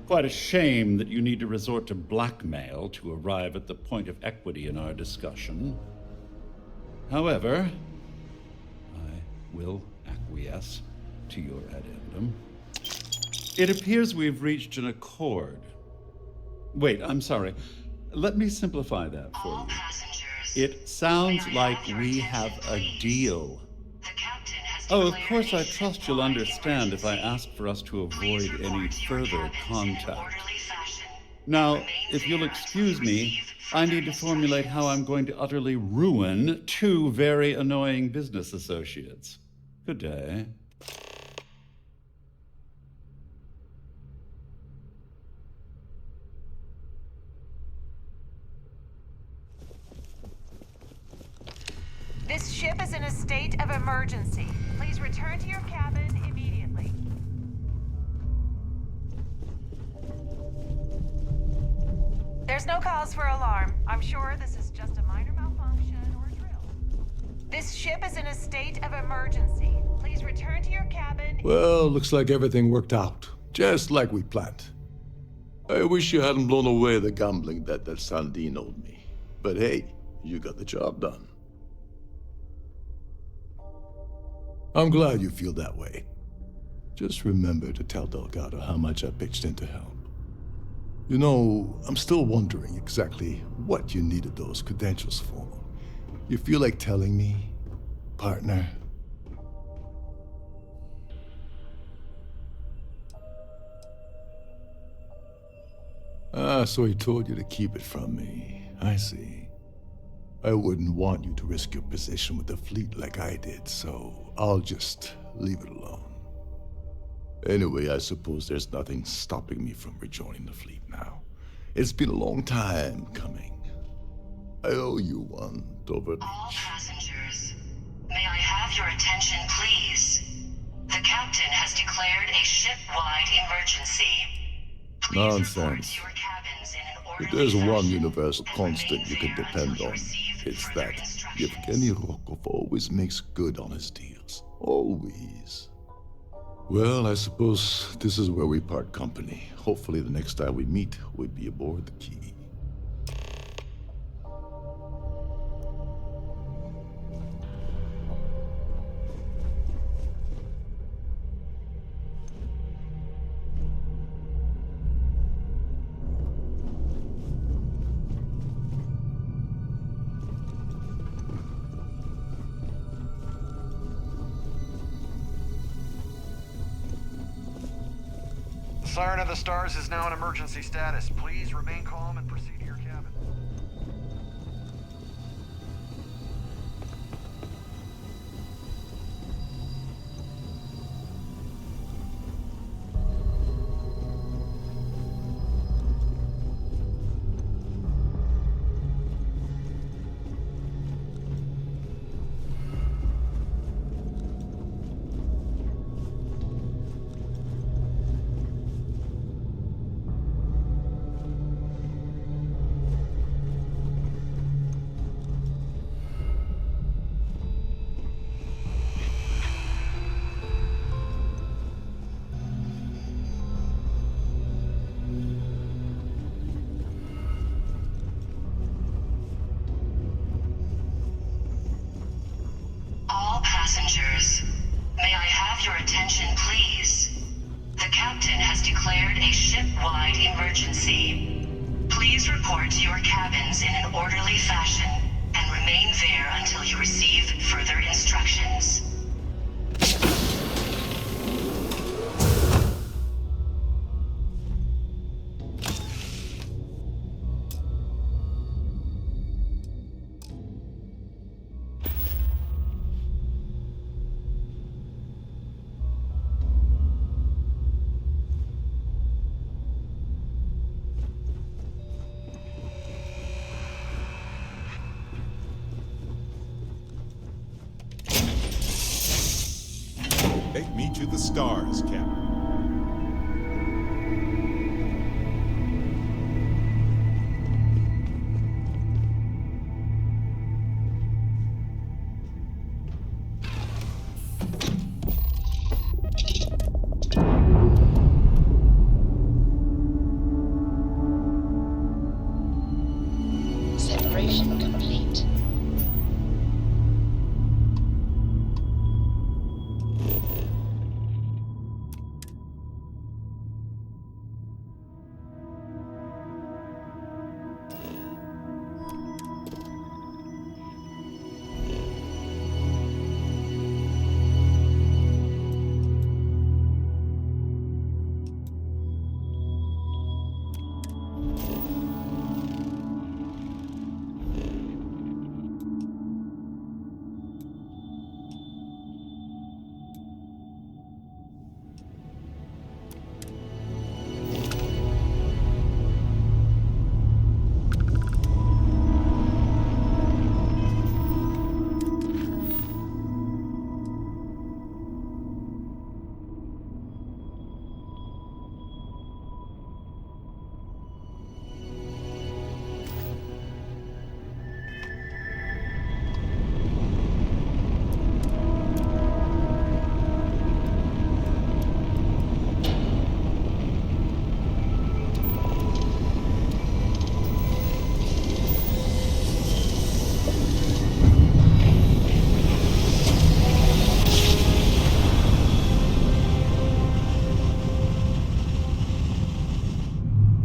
Quite a shame that you need to resort to blackmail to arrive at the point of equity in our discussion. However, I will acquiesce to your addendum. It appears we've reached an accord. Wait, I'm sorry. Let me simplify that for you. It sounds like we have a deal. Oh, of course, I trust you'll understand if I ask for us to avoid any further contact. Now, if you'll excuse me, I need to formulate how I'm going to utterly ruin two very annoying business associates. Good day. This ship is in a state of emergency. Please return to your cabin immediately. There's no cause for alarm. I'm sure this is just a minor malfunction or drill. This ship is in a state of emergency. Please return to your cabin. Well, looks like everything worked out, just like we planned. I wish you hadn't blown away the gambling debt that Sandine owed me. But hey, you got the job done. I'm glad you feel that way. Just remember to tell Delgado how much I pitched in to help. You know, I'm still wondering exactly what you needed those credentials for. You feel like telling me, partner? Ah, so he told you to keep it from me. I see. I wouldn't want you to risk your position with the fleet like I did, so I'll just leave it alone. Anyway, I suppose there's nothing stopping me from rejoining the fleet now. It's been a long time coming. I owe you one, Dover. All passengers, may I have your attention, please? The captain has declared a ship-wide emergency. Nonsense. If there's one universal constant you can depend on, it's that Yevgeny Rokov always makes good on his deals. Always. Well, I suppose this is where we part company. Hopefully the next time we meet, we'll be aboard the Key. Siren of the Stars is now in emergency status. Please remain calm and proceed to your cabin. Passengers, may I have your attention, please? The captain has declared a ship-wide emergency. Please report to your cabins in an orderly fashion and remain there until you receive further instructions. stars, Captain. Separation complete.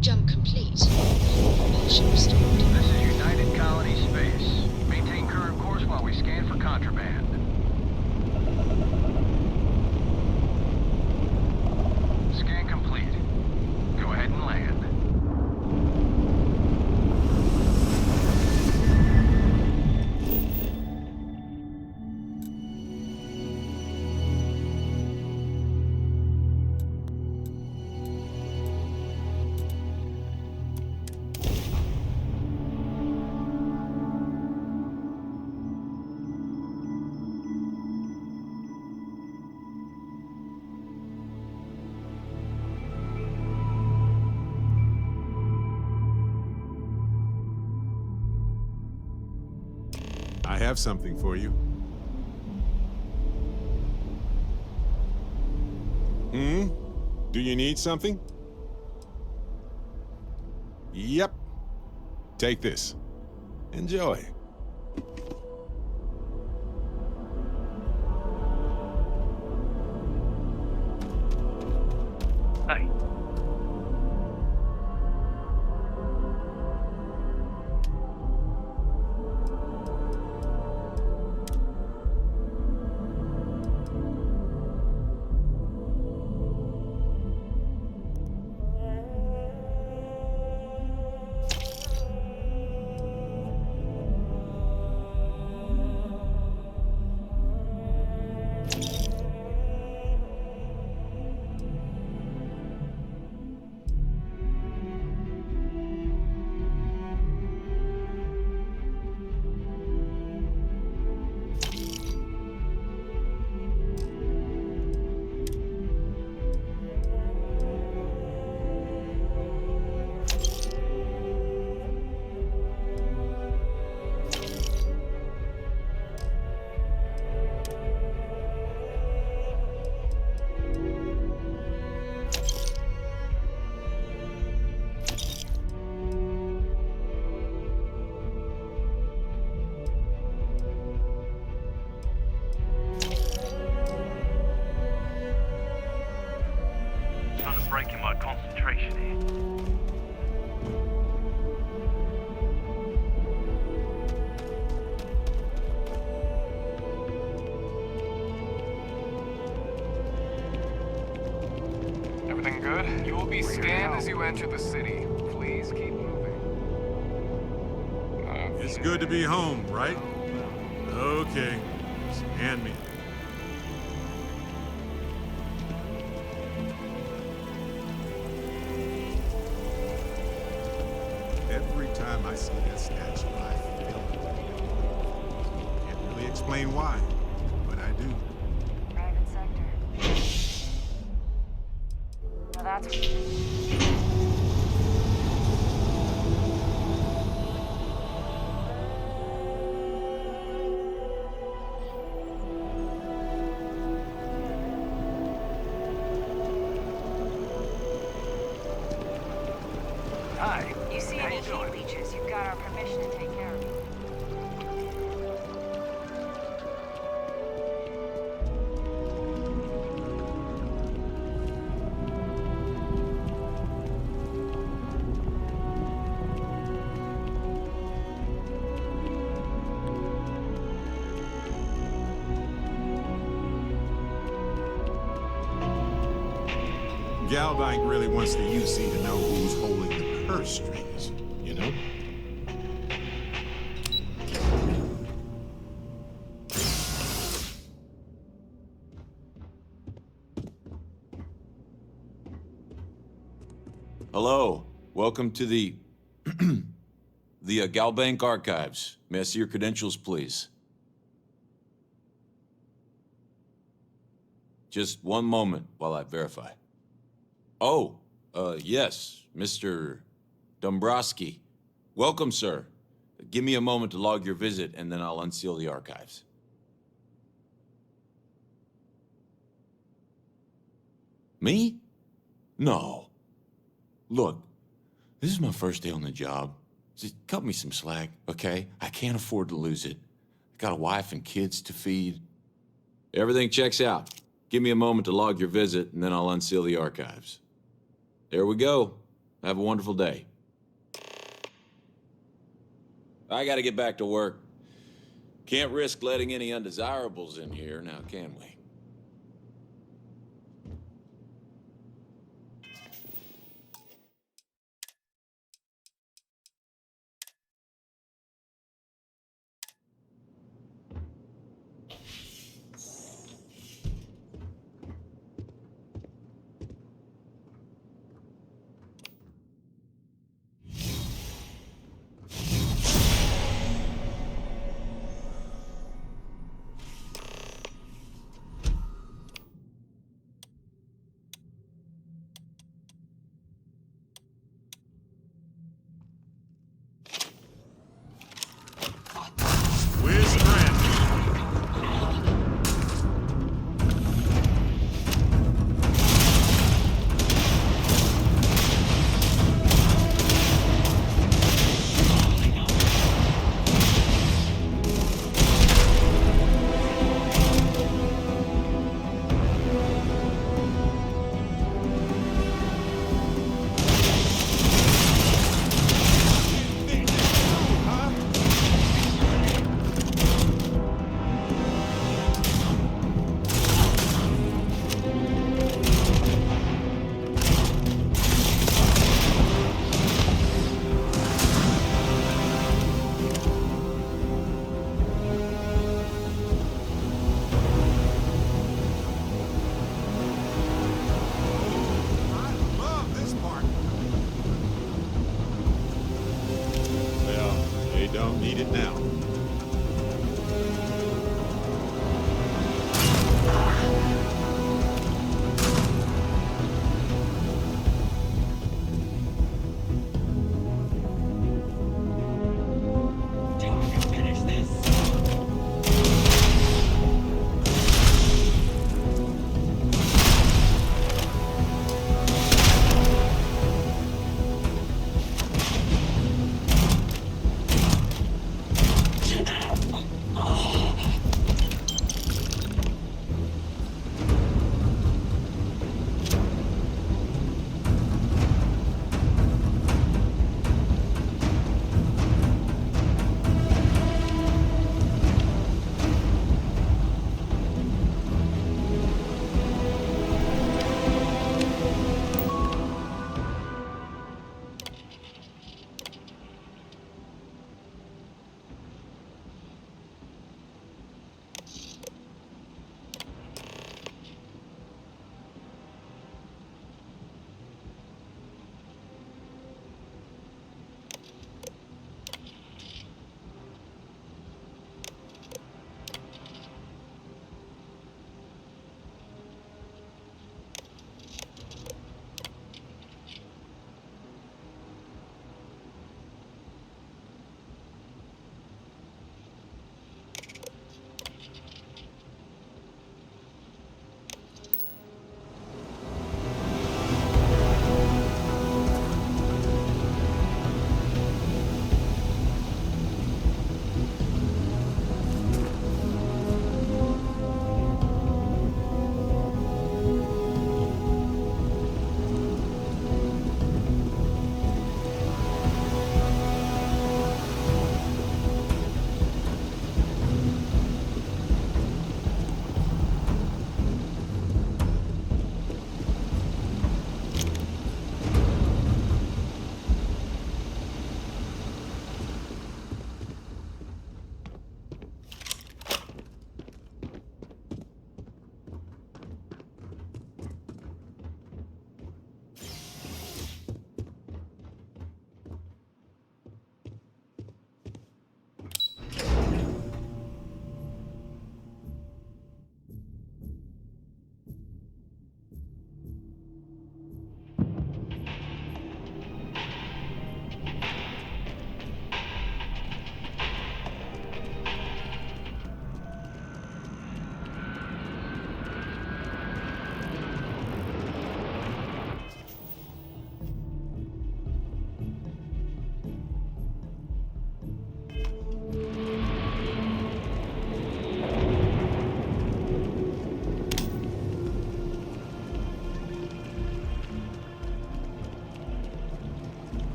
Jump complete. Propulsion restored. This is United Colony Space. Maintain current course while we scan for contraband. Scan complete. Go ahead and land. I have something for you. Do you need something? Yep. Take this. Enjoy. Hey. Kind of breaking my concentration here. Everything good? You will be scanned as you enter the city. Please keep moving. It's good to be home, right? Okay. Scan me. Every time I see that statue, I feel it. Can't really explain why, but I do. Private sector. That's... Hi. You see any heat leeches, you've got our permission to take care of them. Galbank really wants the UC to know who's holding the purse strings, you know? Hello. Welcome to the Galbank archives. May I see your credentials, please? Just one moment while I verify. Oh, yes, Mr. Dombrowski. Welcome, sir. Give me a moment to log your visit, and then I'll unseal the archives. Me? No. Look, this is my first day on the job. Just cut me some slack, okay? I can't afford to lose it. I got a wife and kids to feed. Everything checks out. Give me a moment to log your visit, and then I'll unseal the archives. There we go. Have a wonderful day. I gotta get back to work. Can't risk letting any undesirables in here, now can we?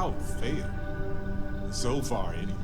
without fail. So far, anyway.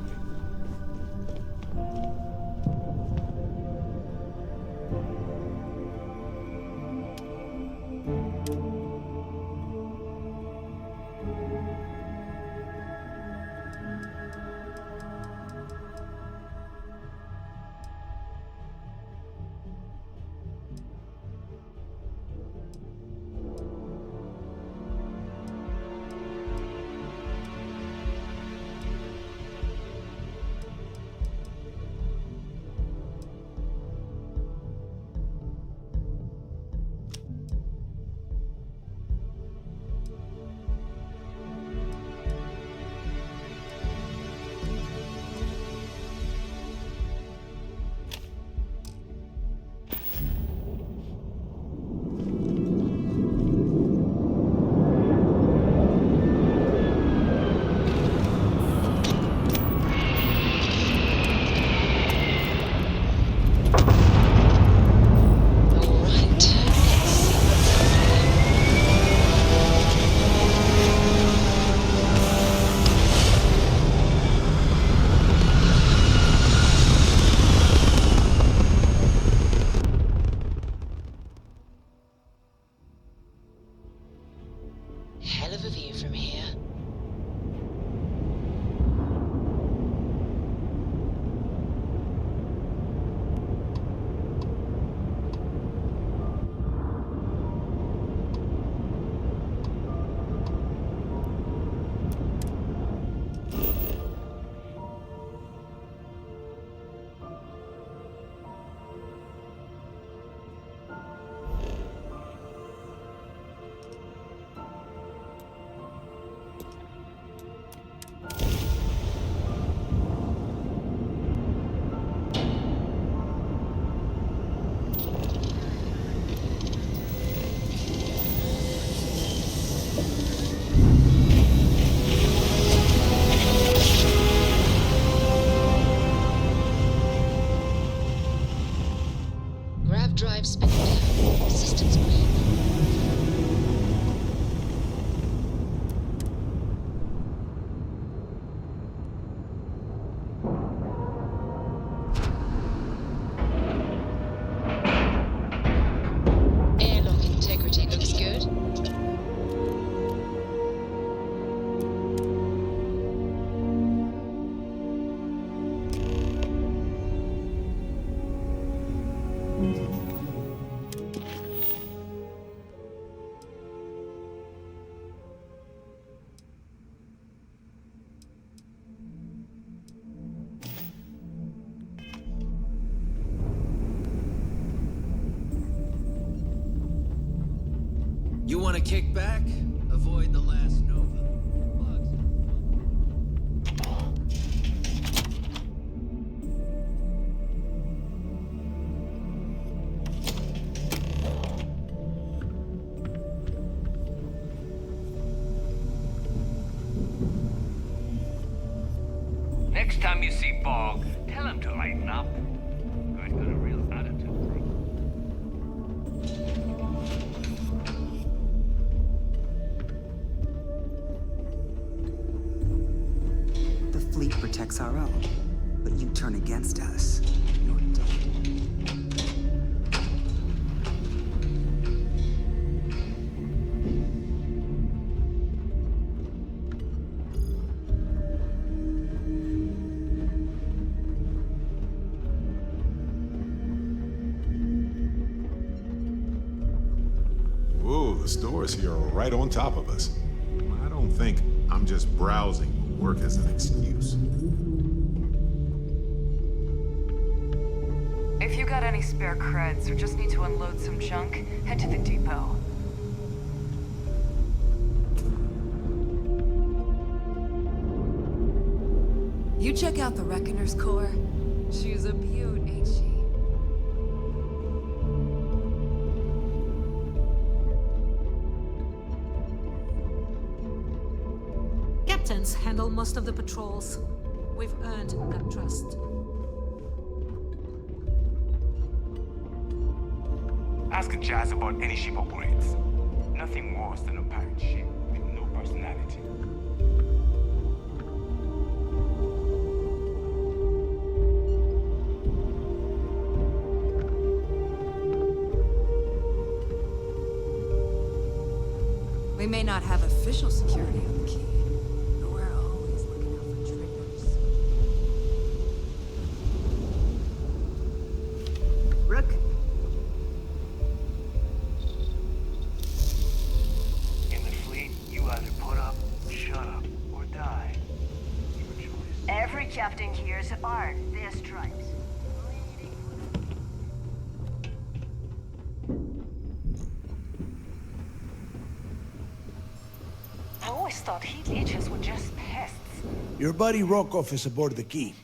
Hell of a view from here. Grav drive spinning down. Systems green. Airlock integrity looks good. You want to kick back? Avoid the last Nova. Next time you see Bog, tell him to lighten up. Guy's got a real attitude. The fleet protects our own, but you turn against us, you're dead. Whoa, the stores here are right on top of us. I don't think I'm just browsing will work as an excuse. If you got any spare creds or just need to unload some junk, head to the depot. You check out the Reckoner's core. She's a beaut, ain't she? Captains handle most of the patrols. We've earned that trust. Ask Jazz about any ship upgrades. Nothing worse than a pirate ship with no personality. may not have official security on the key, but we're always looking out for triggers. Rook? In the fleet, you either put up, shut up, or die. Your choice. Every captain here's earned their stripes. I always thought heat leeches were just pests. Your buddy Rokov is aboard the Key.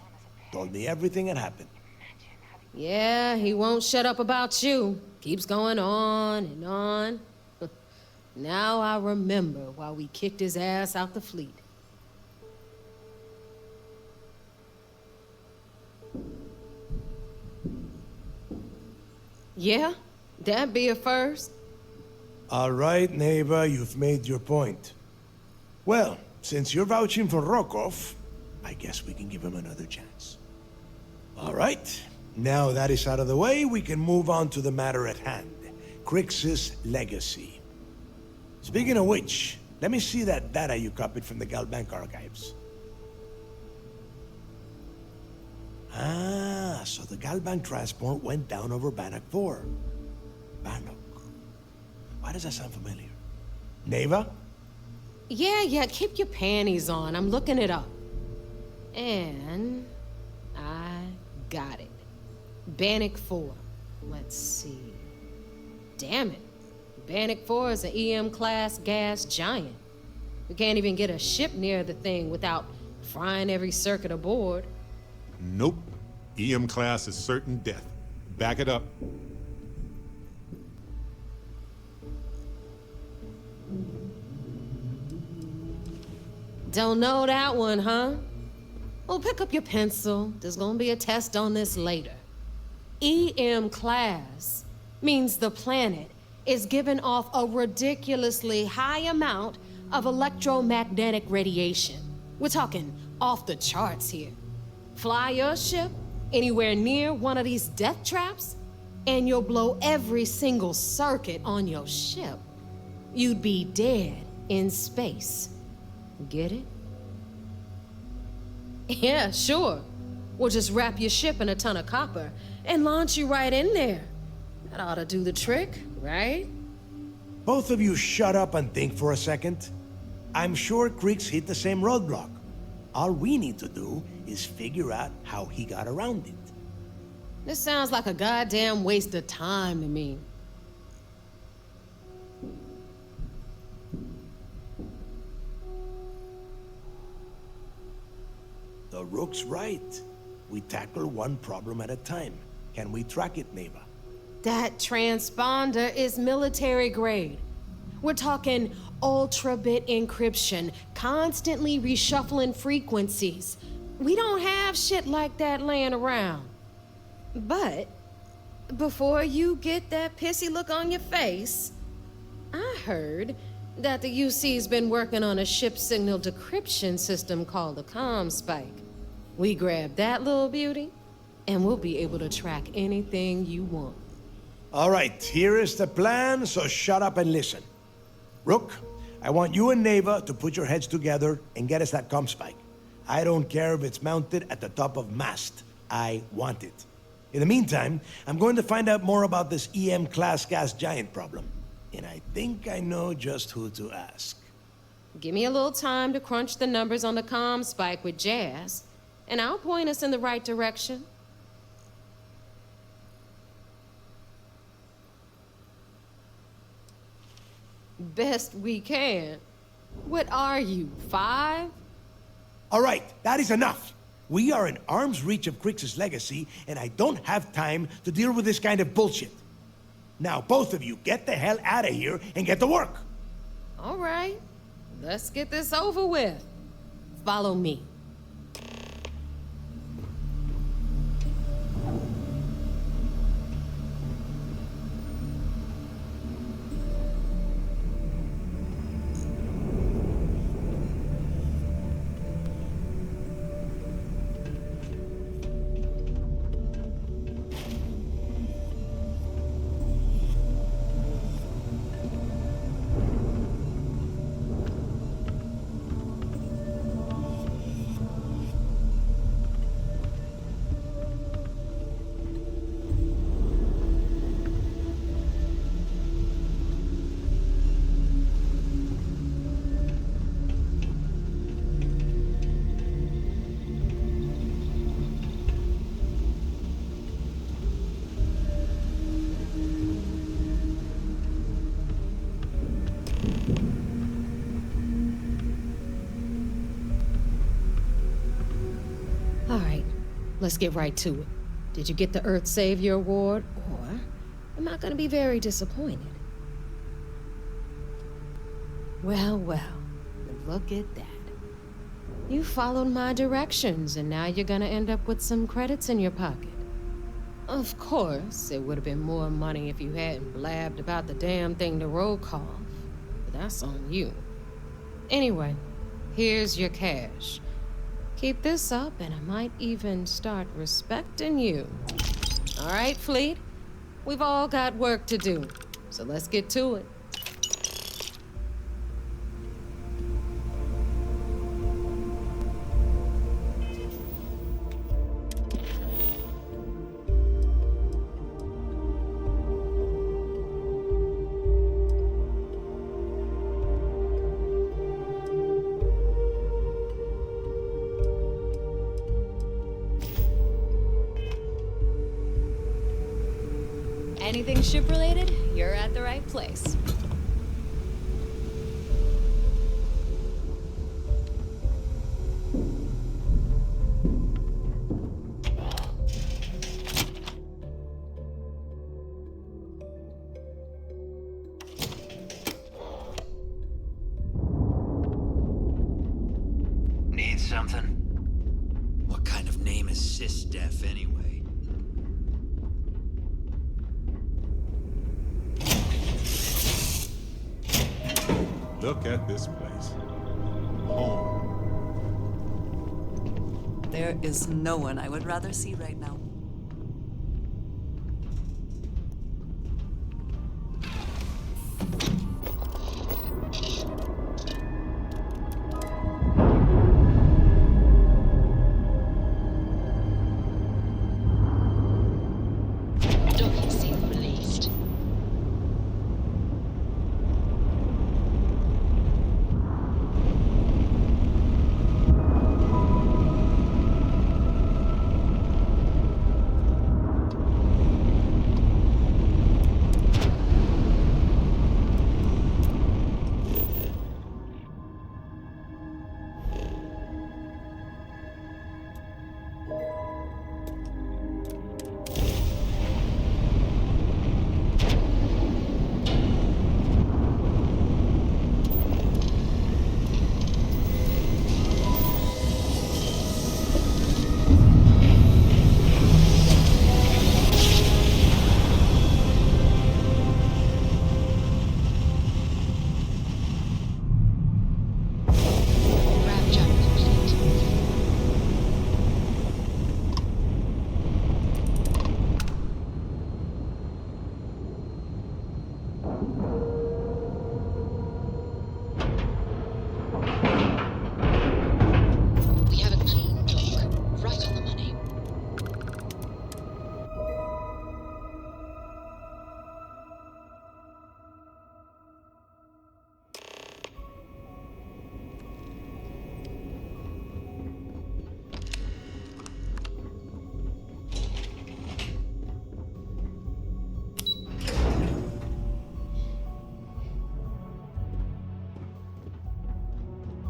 Told me everything that happened. Yeah, he won't shut up about you. Keeps going on and on. Now I remember why we kicked his ass out the fleet. Yeah, that'd be a first. All right, neighbor, you've made your point. Well, since you're vouching for Rokov, I guess we can give him another chance. All right, now that is out of the way, we can move on to the matter at hand. Crix's legacy. Speaking of which, let me see that data you copied from the Galbank archives. Ah, so the Galbank transport went down over Bannock 4. Bannock. Why does that sound familiar? Neva? Yeah, keep your panties on. I'm looking it up. And I got it. Bannock 4. Let's see. Damn it. Bannock 4 is an EM-class gas giant. We can't even get a ship near the thing without frying every circuit aboard. Nope. EM class is certain death. Back it up. Don't know that one, huh? Well, pick up your pencil. There's gonna be a test on this later. EM class means the planet is giving off a ridiculously high amount of electromagnetic radiation. We're talking off the charts here. Fly your ship anywhere near one of these death traps, and you'll blow every single circuit on your ship. You'd be dead in space. Get it? Yeah, sure. We'll just wrap your ship in a ton of copper and launch you right in there. That ought to do the trick, right? Both of you shut up and think for a second. I'm sure Creeks hit the same roadblock. All we need to do is figure out how he got around it. This sounds like a goddamn waste of time to me. The Rook's right. We tackle one problem at a time. Can we track it, Neva? That transponder is military grade. We're talking ultra-bit encryption, constantly reshuffling frequencies. We don't have shit like that laying around. But before you get that pissy look on your face, I heard that the UC's been working on a ship signal decryption system called the ComSpike. We grab that little beauty, and we'll be able to track anything you want. All right, here is the plan, so shut up and listen. Rook, I want you and Neva to put your heads together and get us that ComSpike. I don't care if it's mounted at the top of mast. I want it. In the meantime, I'm going to find out more about this EM-class gas giant problem. And I think I know just who to ask. Give me a little time to crunch the numbers on the ComSpike with Jazz, and I'll point us in the right direction. Best we can. What are you, 5? All right, that is enough. We are in arm's reach of Crix's legacy, and I don't have time to deal with this kind of bullshit. Now, both of you, get the hell out of here and get to work. All right, let's get this over with. Follow me. let's get right to it. Did you get the Earth Savior Award, or am I gonna be very disappointed? Well, look at that. You followed my directions, and now you're gonna end up with some credits in your pocket. Of course, it would have been more money if you hadn't blabbed about the damn thing to roll call, but that's on you. Anyway, here's your cash. Keep this up, and I might even start respecting you. All right, Fleet? We've all got work to do, so let's get to it. Anything ship-related, you're at the right place. Need something? What kind of name is Sys-Def anyway? Look at this place. Home. There is no one I would rather see right now.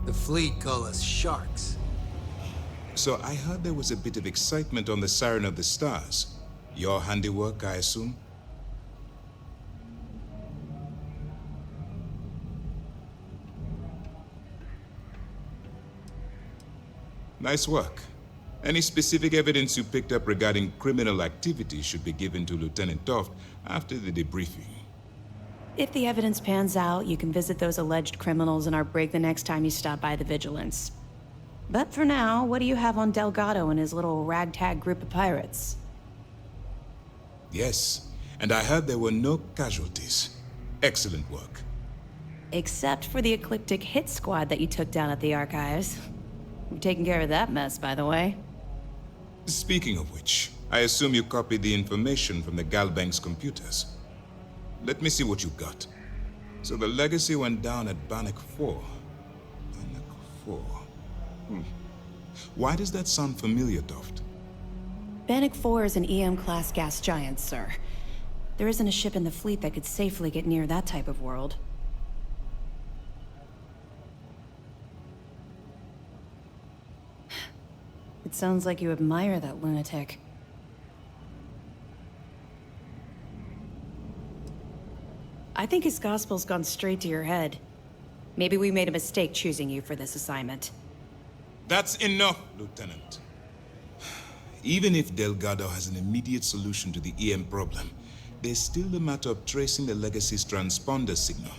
The fleet call us sharks. So I heard there was a bit of excitement on the Siren of the Stars. Your handiwork, I assume? Nice work. Any specific evidence you picked up regarding criminal activity should be given to Lieutenant Toft after the debriefing. If the evidence pans out, you can visit those alleged criminals in our break the next time you stop by the Vigilance. But for now, what do you have on Delgado and his little ragtag group of pirates? Yes, and I heard there were no casualties. Excellent work. Except for the eclectic hit squad that you took down at the archives. We've taken care of that mess, by the way. Speaking of which, I assume you copied the information from the Galbank's computers. Let me see what you got. So the legacy went down at Bannock 4. Bannock 4. Why does that sound familiar, Toft? Bannock 4 is an EM-class gas giant, sir. There isn't a ship in the fleet that could safely get near that type of world. It sounds like you admire that lunatic. I think his gospel's gone straight to your head. Maybe we made a mistake choosing you for this assignment. That's enough, Lieutenant. Even if Delgado has an immediate solution to the EM problem, there's still the matter of tracing the Legacy's transponder signal.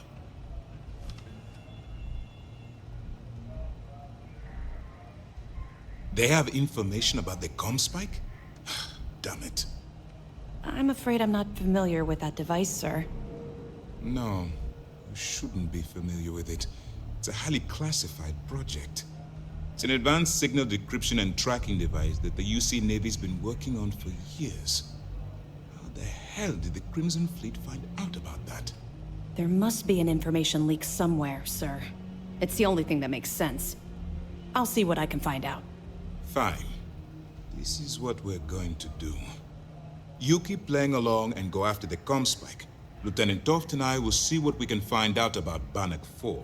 They have information about the comm spike? Damn it. I'm afraid I'm not familiar with that device, sir. No, you shouldn't be familiar with it. It's a highly classified project. It's an advanced signal decryption and tracking device that the UC Navy's been working on for years. How the hell did the Crimson Fleet find out about that? There must be an information leak somewhere, sir. It's the only thing that makes sense. I'll see what I can find out. Fine. This is what we're going to do. You keep playing along and go after the comm spike. Lieutenant Toft and I will see what we can find out about Bannock 4.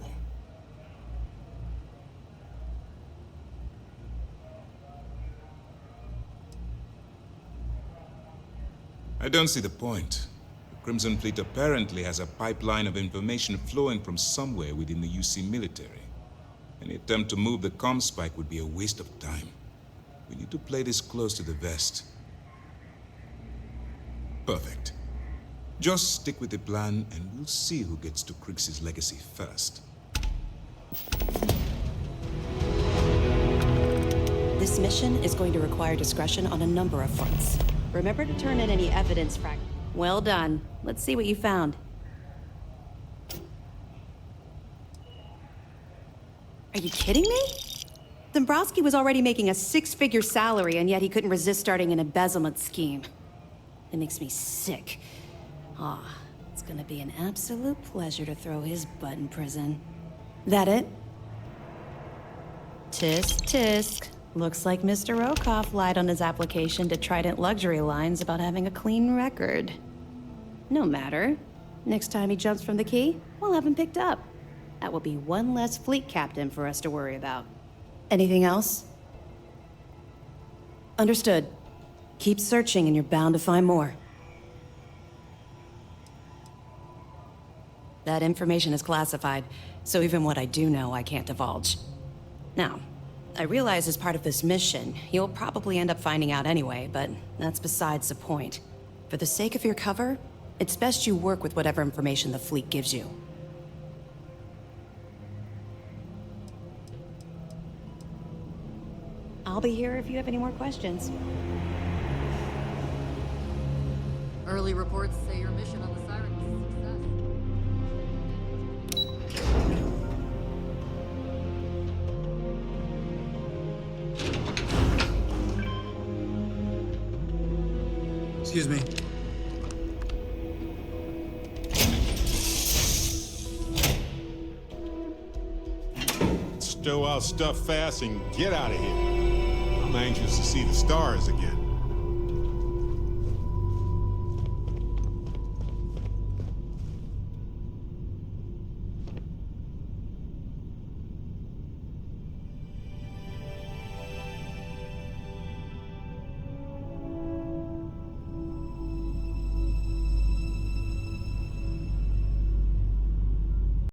I don't see the point. The Crimson Fleet apparently has a pipeline of information flowing from somewhere within the UC military. Any attempt to move the comm spike would be a waste of time. We need to play this close to the vest. Perfect. Just stick with the plan, and we'll see who gets to Crix's legacy first. This mission is going to require discretion on a number of fronts. Remember to turn in any evidence Well done. Let's see what you found. Are you kidding me? Dombrowski was already making a 6-figure salary, and yet he couldn't resist starting an embezzlement scheme. It makes me sick. It's gonna be an absolute pleasure to throw his butt in prison. That it? Tisk, tisk. Looks like Mr. Rokoff lied on his application to Trident Luxury Lines about having a clean record. No matter. Next time he jumps from the key, we'll have him picked up. That will be one less fleet captain for us to worry about. Anything else? Understood. Keep searching and you're bound to find more. That information is classified, so even what I do know, I can't divulge. Now, I realize as part of this mission, you'll probably end up finding out anyway, but that's besides the point. For the sake of your cover, it's best you work with whatever information the fleet gives you. I'll be here if you have any more questions. Early reports say your mission on the Siren was a success. Excuse me. Stow our stuff fast and get out of here. I'm anxious to see the stars again.